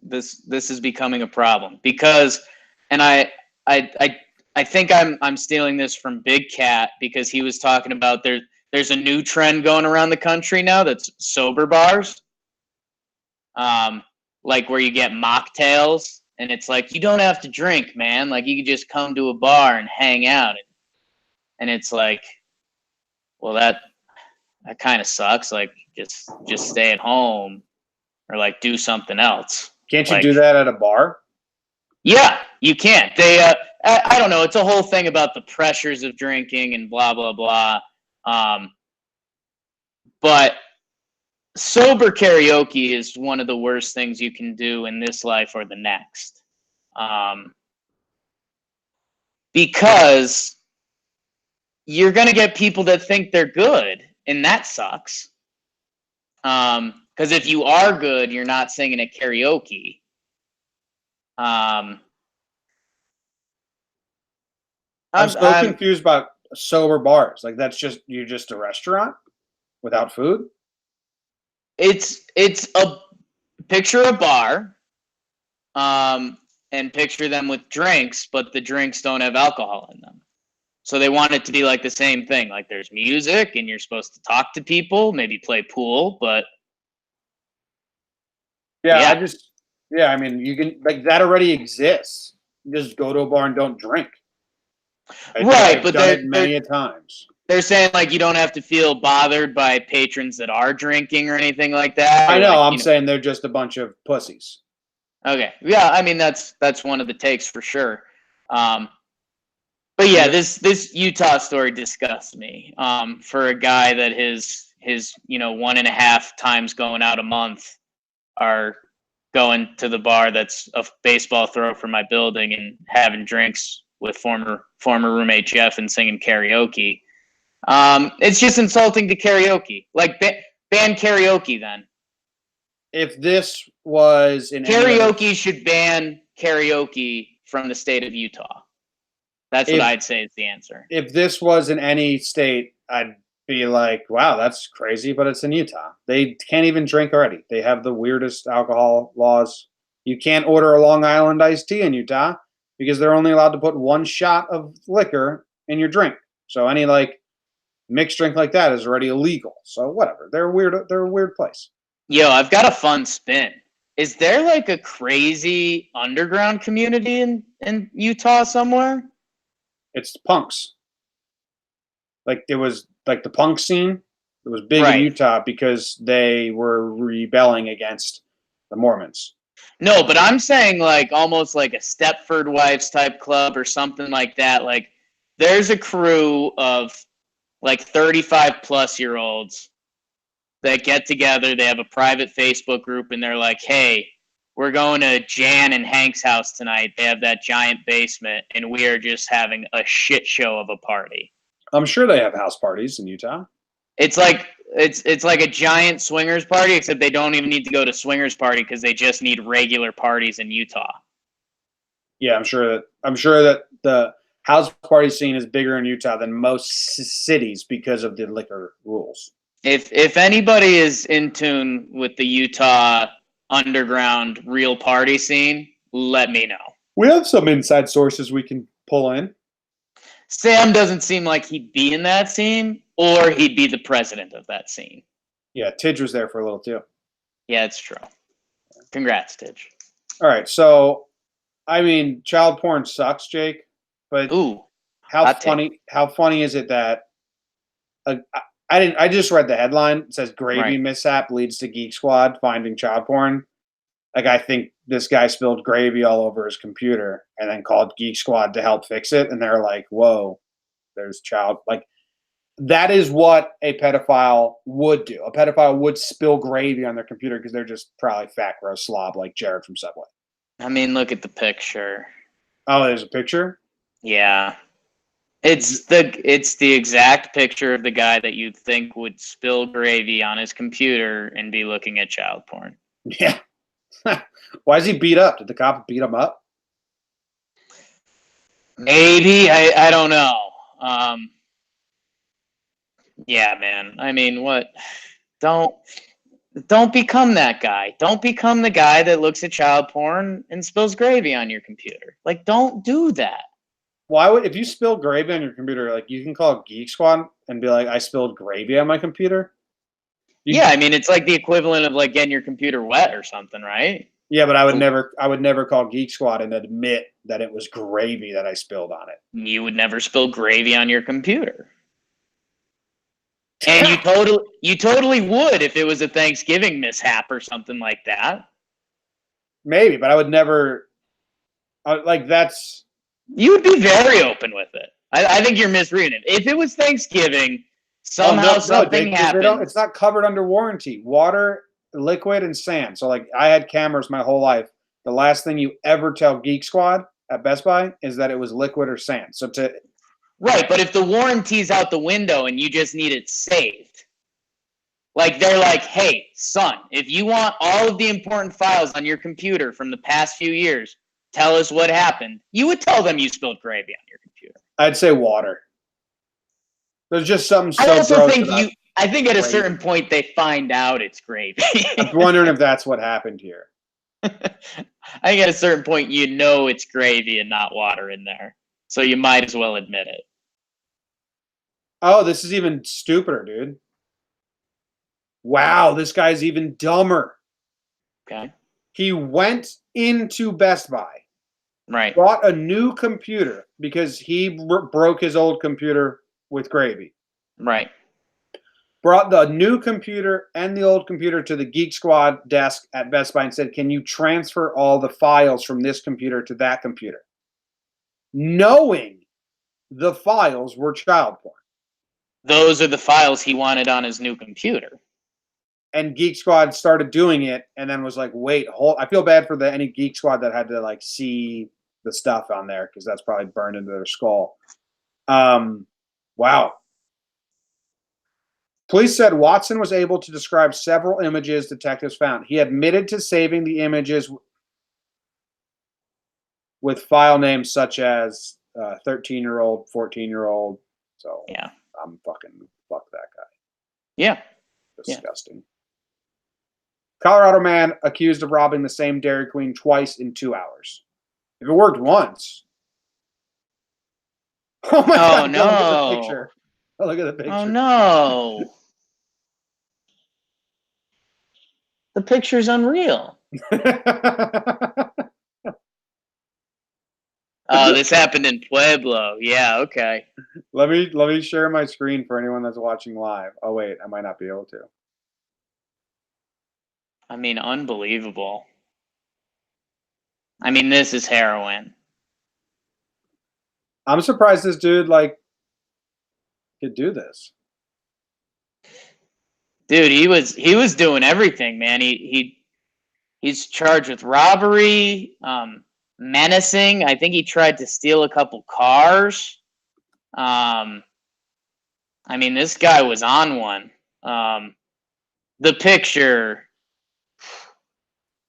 This is becoming a problem because, and I think I'm stealing this from Big Cat because he was talking about there's a new trend going around the country now that's sober bars, where you get mocktails and it's like you don't have to drink, man. You can just come to a bar and hang out, and it's like, well, that kind of sucks. Just stay at home or do something else. Can't you do that at a bar? Yeah, you can't. They, I don't know. It's a whole thing about the pressures of drinking and blah, blah, blah. But sober karaoke is one of the worst things you can do in this life or the next. Because you're going to get people that think they're good, and that sucks. Because if you are good, you're not singing at karaoke. I'm so confused about sober bars. You're just a restaurant without food? It's a picture a bar, and picture them with drinks, but the drinks don't have alcohol in them. So they want it to be the same thing. There's music and you're supposed to talk to people, maybe play pool, but yeah. I mean, you can that already exists. You just go to a bar and don't drink. I've done it many a times. They're saying like you don't have to feel bothered by patrons that are drinking or anything like that. I or, know. like, I'm saying they're just a bunch of pussies. Okay. Yeah, I mean that's one of the takes for sure. But yeah, this Utah story disgusts me. For a guy that his 1.5 times going out a month are going to the bar that's a baseball throw from my building and having drinks with former roommate Jeff and singing karaoke. It's just insulting to karaoke. Like ban karaoke then. If this was in Karaoke should ban karaoke from the state of Utah. That's what I'd say is the answer. If this was in any state, I'd be like, wow, that's crazy, but it's in Utah. They can't even drink already. They have the weirdest alcohol laws. You can't order a Long Island iced tea in Utah because they're only allowed to put 1 shot of liquor in your drink. So any like mixed drink like that is already illegal. So whatever. They're weird. They're a weird place. Yo, I've got a fun spin. Is there like a crazy underground community in Utah somewhere? It's punks. Like it was like the punk scene. It was big Right. in Utah because they were rebelling against the Mormons. No, but I'm saying like almost like a Stepford Wives type club or something like that. Like there's a crew of like 35 plus year olds that get together. They have a private Facebook group and they're like, hey, we're going to Jan and Hank's house tonight. They have that giant basement and we are just having a shit show of a party. I'm sure they have house parties in Utah. It's like it's like a giant swingers party, except they don't even need to go to swingers party because they just need regular parties in Utah. Yeah, I'm sure that the house party scene is bigger in Utah than most cities because of the liquor rules. If anybody is in tune with the Utah underground real party scene, let me know. We have some inside sources we can pull in. Sam doesn't seem like he'd be in that scene, or he'd be the president of that scene. Yeah, Tidge was there for a little too. Yeah, it's true. Congrats, Tidge. All right, so I mean, child porn sucks, Jake. But Ooh, how hot funny? take. How funny is it that I just read the headline. It says gravy Right. mishap leads to Geek Squad finding child porn. Like I think this guy spilled gravy all over his computer and then called Geek Squad to help fix it, and they're like, "Whoa, there's child like." That is what a pedophile would do. A pedophile would spill gravy on their computer because they're just probably fat, gross slob like Jared from Subway. I mean, look at the picture. Oh, there's a picture? Yeah. It's the exact picture of the guy that you'd think would spill gravy on his computer and be looking at child porn. Yeah. Why is he beat up? Did the cop beat him up? Maybe. I don't know. Yeah, man. I mean, what? Don't become that guy. Don't become the guy that looks at child porn and spills gravy on your computer. Like, don't do that. Why would, if you spill gravy on your computer, like you can call Geek Squad and be like, I spilled gravy on my computer? Yeah, I mean, it's like the equivalent of like getting your computer wet or something, right? Yeah, but I would never call Geek Squad and admit that it was gravy that I spilled on it. You would never spill gravy on your computer. And you totally would if it was a Thanksgiving mishap or something like that. Maybe, but I would never like that's. You would be very open with it. I think you're misreading it. If it was Thanksgiving, somehow something happened. It's not covered under warranty. Water, liquid, and sand. So like I had cameras my whole life. The last thing you ever tell Geek Squad at Best Buy is that it was liquid or sand. So Right, but if the warranty's out the window and you just need it saved, like they're like, hey, son, if you want all of the important files on your computer from the past few years, tell us what happened. You would tell them you spilled gravy on your computer. I'd say water. There's just something so I also gross think about I think at a gravy. certain point they find out it's gravy. I'm wondering if that's what happened here. I think at a certain point you know it's gravy and not water in there. So you might as well admit it. Oh, this is even stupider, dude. Wow, this guy's even dumber. Okay. He went into Best Buy, Right. bought a new computer because he broke his old computer with gravy. Right. Brought the new computer and the old computer to the Geek Squad desk at Best Buy and said, "Can you transfer all the files from this computer to that computer?" Knowing the files were child porn. Those are the files he wanted on his new computer. And Geek Squad started doing it and then was like, "Wait, hold." I feel bad for any Geek Squad that had to like see the stuff on there because that's probably burned into their skull. Wow. Police said Watson was able to describe several images detectives found. He admitted to saving the images with file names such as 13-year-old, 14-year-old. So Yeah. I'm fucking fuck that guy. Yeah. Disgusting. Colorado man accused of robbing the same Dairy Queen twice in 2 hours. If it worked once. Oh my God! no. Look at the picture. Oh, look at the picture. Oh no. The picture's unreal. Oh, this happened in Pueblo. Yeah, okay. Let me share my screen for anyone that's watching live. Oh wait, I might not be able to. I mean, unbelievable. I mean, this is heroin. I'm surprised this dude like could do this. Dude, he was doing everything, man. He's charged with robbery, menacing. I think he tried to steal a couple cars. I mean, this guy was on one. The picture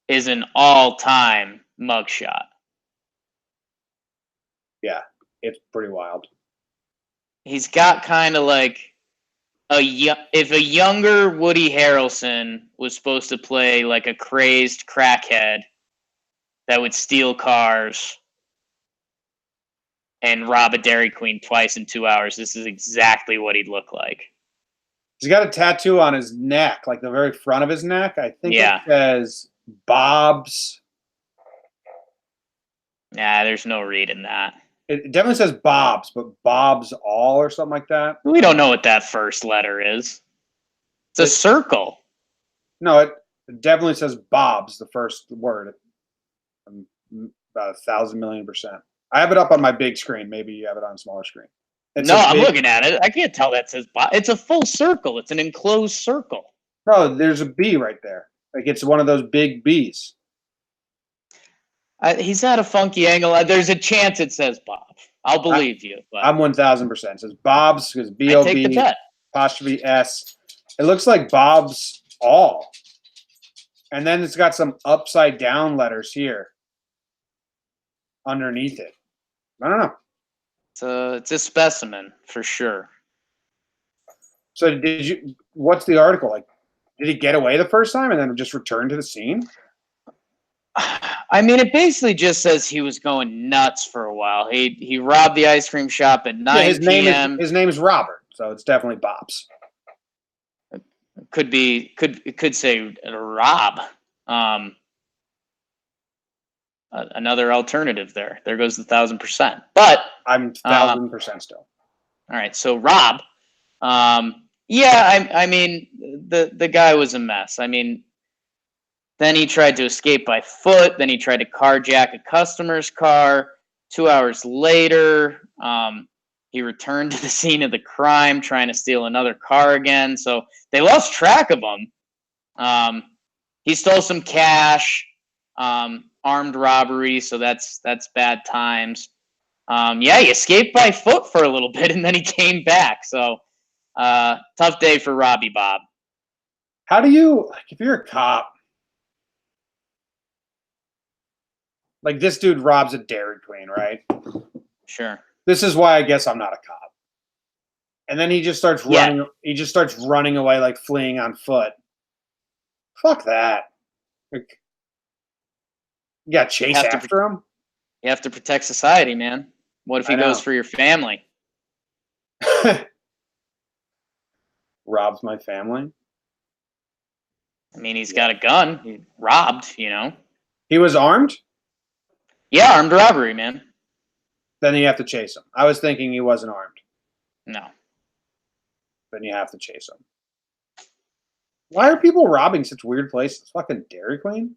is an all-time mugshot. Yeah, it's pretty wild. He's got kind of like if a younger Woody Harrelson was supposed to play like a crazed crackhead that would steal cars and rob a Dairy Queen twice in 2 hours, this is exactly what he'd look like. He's got a tattoo on his neck, like the very front of his neck. I think Yeah. it says Bob's. Nah, there's no reading that. It definitely says Bob's, but Bob's all or something like that. We don't know what that first letter is. It's a circle. No, it definitely says Bob's, the first word. About 1,000,000,000%. I have it up on my big screen. Maybe you have it on a smaller screen. I'm looking at it. I can't tell that says Bob. It's a full circle. It's an enclosed circle. No, there's a B right there. Like it's one of those big B's. He's at a funky angle. There's a chance it says Bob. I'll believe you. But I'm 1,000%. It says Bob's because I take the B-O-B bet. apostrophe S. It looks like Bob's all. And then it's got some upside down letters here underneath it. I don't know. It's a specimen for sure. So what's the article like? Did he get away the first time and then just return to the scene? I mean, it basically just says he was going nuts for a while. He robbed the ice cream shop at 9 p.m. His name is Robert, so it's definitely Bob's. Could say Rob. Another alternative there. There goes the 1,000%. But I'm 1,000% still. All right, so Rob. Yeah, I mean the guy was a mess. I mean, then he tried to escape by foot. Then he tried to carjack a customer's car. 2 hours later, he returned to the scene of the crime, trying to steal another car again. So they lost track of him. He stole some cash, armed robbery. So that's bad times. Yeah, he escaped by foot for a little bit, and then he came back. So tough day for Robbie Bob. How do you, like, if you're a cop, like this dude robs a Dairy Queen, right? Sure. This is why I guess I'm not a cop. And then he just starts running. Yeah. He just starts running away, like fleeing on foot. Fuck that. Like, you got to chase after him. You have to protect society, man. What if he goes for your family? Robs my family. I mean, he's got a gun. He robbed, you know. He was armed? Yeah, armed robbery, man. Then you have to chase him. I was thinking he wasn't armed. No. then you have to chase them. Why are people robbing such weird places? Fucking Dairy Queen?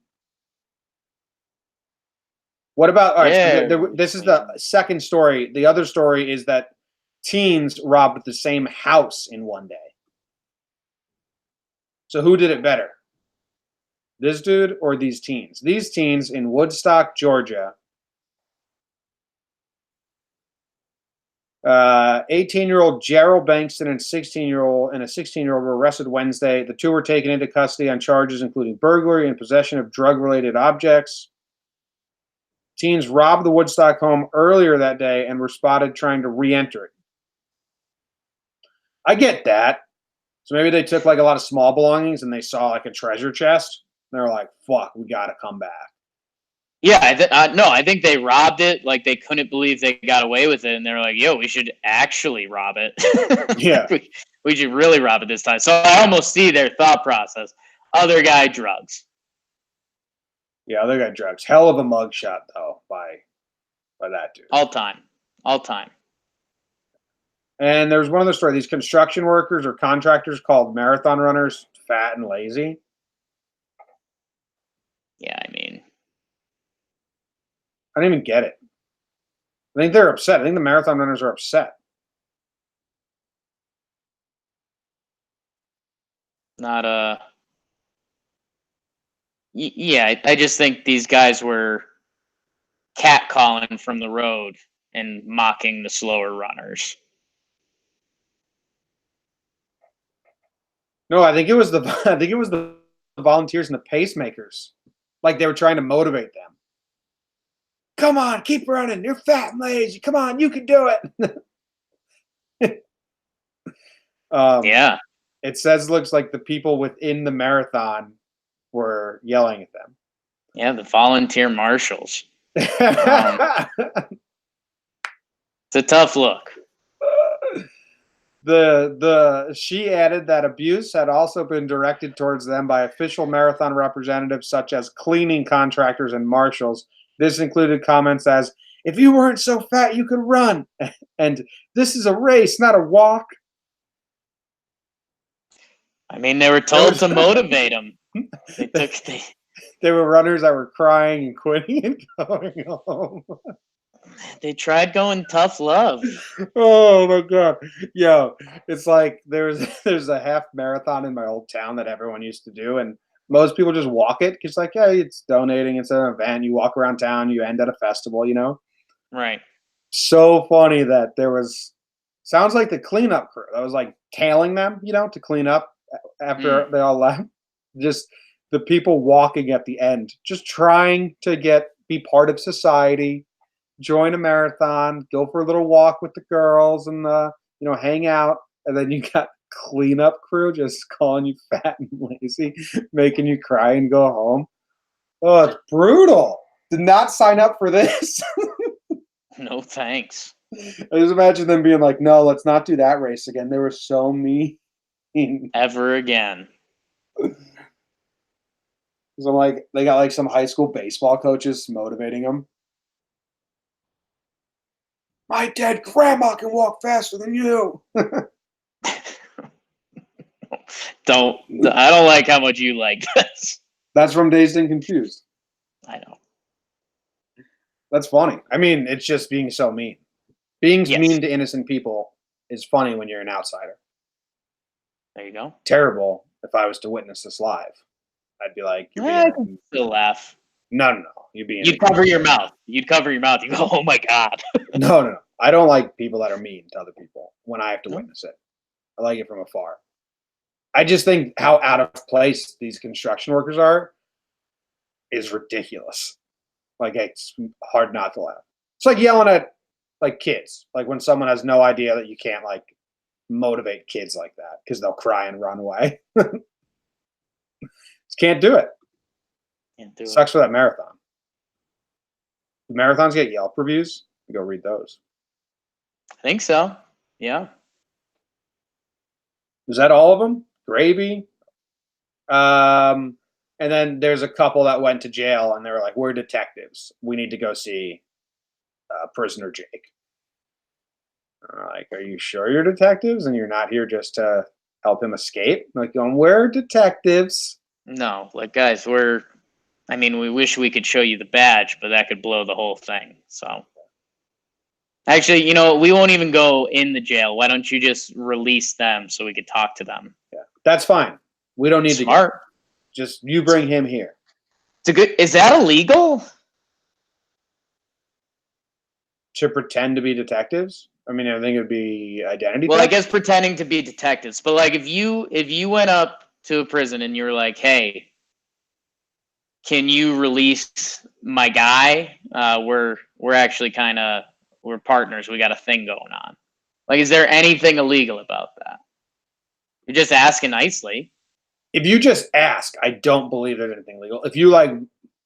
What about, all right, so Dairy this is the second story. The other story is that teens robbed the same house in one day. So who did it better? This dude or these teens? These teens in Woodstock, Georgia. 18-year-old Gerald Bankston and a 16-year-old were arrested Wednesday. The two were taken into custody on charges including burglary and possession of drug-related objects. Teens robbed the Woodstock home earlier that day and were spotted trying to re-enter it. I get that. So maybe they took like a lot of small belongings and they saw like a treasure chest. And they were like, fuck, we got to come back. Yeah, no, I think they robbed it. Like they couldn't believe they got away with it, and they were like, "Yo, we should actually rob it. Yeah, we should really rob it this time." So I almost see their thought process. Other guy, drugs. Yeah, other guy, drugs. Hell of a mugshot though by that dude. All time. And there's one other story. These construction workers or contractors called marathon runners fat and lazy. Yeah, I mean, I don't even get it. I think they're upset. I think the marathon runners are upset. not yeah, I just think these guys were catcalling from the road and mocking the slower runners. No, I think it was the volunteers and the pacemakers. Like they were trying to motivate them. Come on, keep running. You're fat and lazy. Come on, you can do it. Yeah. It says looks like the people within the marathon were yelling at them. Yeah, the volunteer marshals. It's a tough look. She added that abuse had also been directed towards them by official marathon representatives such as cleaning contractors and marshals. This included comments as, "If you weren't so fat, you could run," and "This is a race, not a walk." I mean, they were told to motivate them. They were runners that were crying and quitting and going home. They tried going tough love. Oh my god. Yo, it's like there's a half marathon in my old town that everyone used to do, and most people just walk it because like, yeah, it's donating, it's an event, you walk around town, you end at a festival, you know. Right. So funny that there was sounds like the cleanup crew that was like tailing them, you know, to clean up after they all left. Just the people walking at the end, just trying to be part of society, join a marathon, go for a little walk with the girls and hang out, and then you got cleanup crew just calling you fat and lazy, making you cry and go home. Oh, it's brutal. Did not sign up for this. No thanks. I just imagine them being like, "No, let's not do that race again." They were so mean. Ever again. So I'm like, they got like some high school baseball coaches motivating them. My dead grandma can walk faster than you. I don't like how much you like this. That's from Dazed and Confused. I know. That's funny. I mean, it's just being so mean. Being mean to innocent people is funny when you're an outsider. There you go. Terrible if I was to witness this live. I'd be like, I can still laugh. No. You'd cover your mouth. You go, "Oh my god." No. I don't like people that are mean to other people when I have to witness it. I like it from afar. I just think how out of place these construction workers are is ridiculous. Like, it's hard not to laugh. It's like yelling at like kids. Like when someone has no idea that you can't like motivate kids like that because they'll cry and run away. Just can't do it. Sucks for that marathon. The marathons get Yelp reviews. You go read those. I think so. Yeah. Is that all of them? Gravy. And then there's a couple that went to jail and they were like, "We're detectives. We need to go see prisoner Jake." Like, are you sure you're detectives and you're not here just to help him escape? Like, we're detectives. No, like guys, we wish we could show you the badge, but that could blow the whole thing. So actually, we won't even go in the jail. Why don't you just release them so we could talk to them? Yeah, that's fine. We don't need Smart. to. Just you bring him here. Is that illegal? To pretend to be detectives? I mean, I think it would be identity Well, theft. I guess pretending to be detectives, but like if you went up to a prison and you were like, "Hey, can you release my guy? We're actually we're partners. We got a thing going on." Like, is there anything illegal about that? You're just asking nicely. If you just ask, I don't believe there's anything illegal. If you like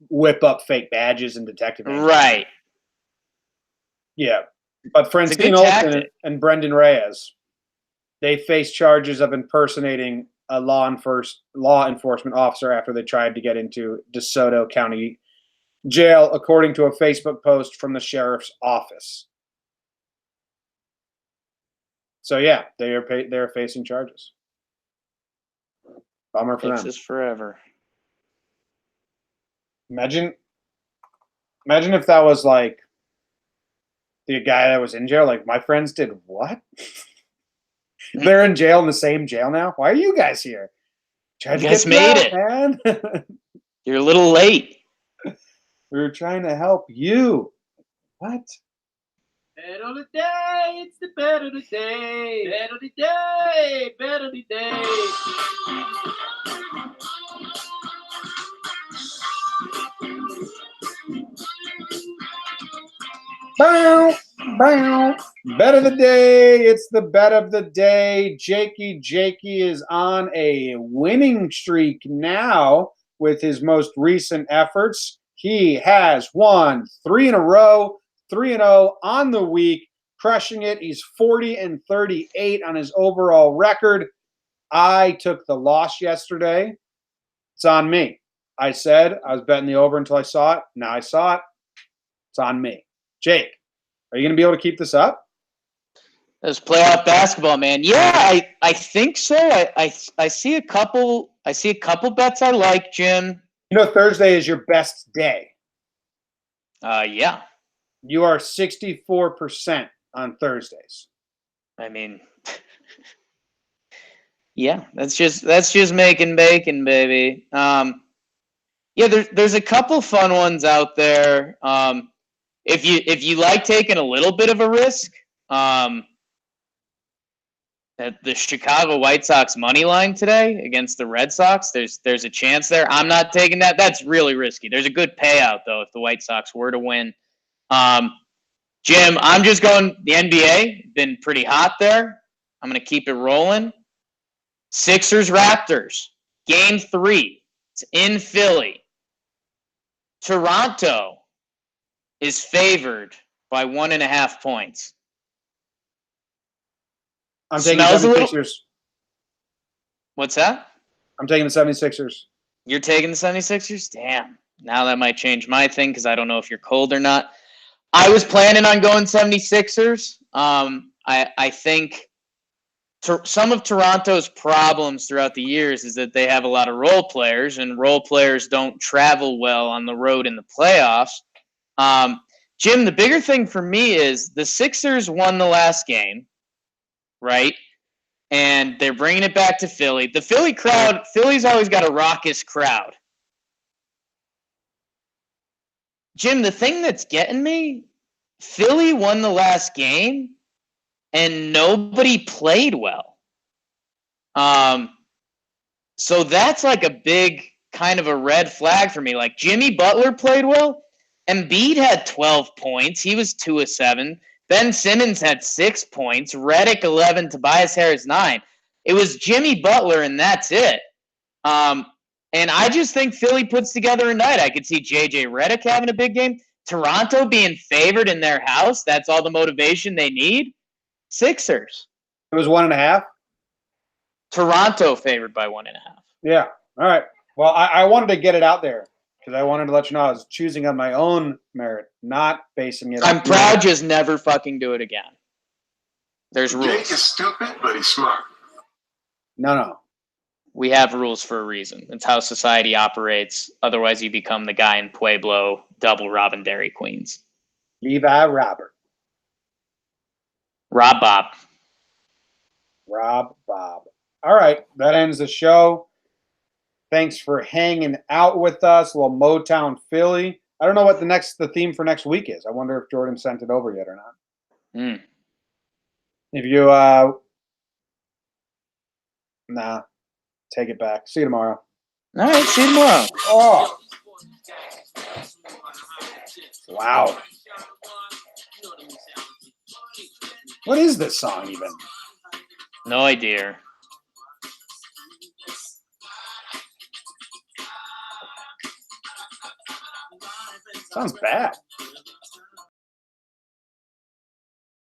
whip up fake badges and detective names, Right. yeah. But It's a Francine good Olsen tactic. and Brendan Reyes, they face charges of impersonating a law enforcement officer after they tried to get into DeSoto County Jail, according to a Facebook post from the sheriff's office. So yeah, they are facing charges. Bummer for them. Texas forever. Imagine if that was like the guy that was in jail. Like, my friends did what? They're in jail in the same jail now. Why are you guys here? Tried to guys get you made out, it. man. You're a little late. We were trying to help you. What? Better the day, it's the better the day. Better the day, better the day. Bow, bow. Bet of the day. It's the bet of the day. Jakey is on a winning streak now with his most recent efforts. He has won 3 in a row, 3-0 on the week, crushing it. He's 40-38 on his overall record. I took the loss yesterday. It's on me. I said I was betting the over until I saw it. Now I saw it. It's on me. Jake, are you going to be able to keep this up? That's playoff basketball, man. Yeah, I think so. I see a couple bets I like, Jim. You know, Thursday is your best day. Yeah. You are 64% on Thursdays. I mean, yeah, that's just making bacon, baby. Yeah, there's a couple fun ones out there. If you like taking a little bit of a risk, at the Chicago White Sox money line today against the Red Sox, there's a chance there. I'm not taking that. That's really risky. There's a good payout though if the White Sox were to win. Jim, I'm just going the NBA. Been pretty hot there. I'm going to keep it rolling. Sixers Raptors, Game 3. It's in Philly. Toronto is favored by 1.5 points. I'm taking the Smells a little. 76ers. What's that? I'm taking the 76ers. You're taking the 76ers? Damn. Now that might change my thing because I don't know if you're cold or not. I was planning on going 76ers. I think some of Toronto's problems throughout the years is that they have a lot of role players, and role players don't travel well on the road in the playoffs. Jim, the bigger thing for me is the Sixers won the last game, right? And they're bringing it back to Philly. The Philly crowd, Philly's always got a raucous crowd. Jim, the thing that's getting me, Philly won the last game, and nobody played well. So that's like a big kind of a red flag for me. Like Jimmy Butler played well. Embiid had 12 points. He was 2 of 7. Ben Simmons had 6 points. Redick 11. Tobias Harris 9. It was Jimmy Butler, and that's it. And I just think Philly puts together a night. I could see J.J. Redick having a big game. Toronto being favored in their house. That's all the motivation they need. Sixers. It was 1.5. Toronto favored by 1.5. Yeah. All right. Well, I wanted to get it out there because I wanted to let you know I was choosing on my own merit, not basing it on. I'm proud. Just never fucking do it again. There's Jake rules. is stupid, but he's smart. No. We have rules for a reason. It's how society operates. Otherwise, you become the guy in Pueblo double robbing Dairy Queens. Levi Robert. Rob Bob. Rob Bob. All right, that ends the show. Thanks for hanging out with us. A little Motown Philly. I don't know what the theme for next week is. I wonder if Jordan sent it over yet or not. If you nah, take it back. See you tomorrow. All right, see you tomorrow. Oh. Wow. What is this song even? No idea. Sounds bad.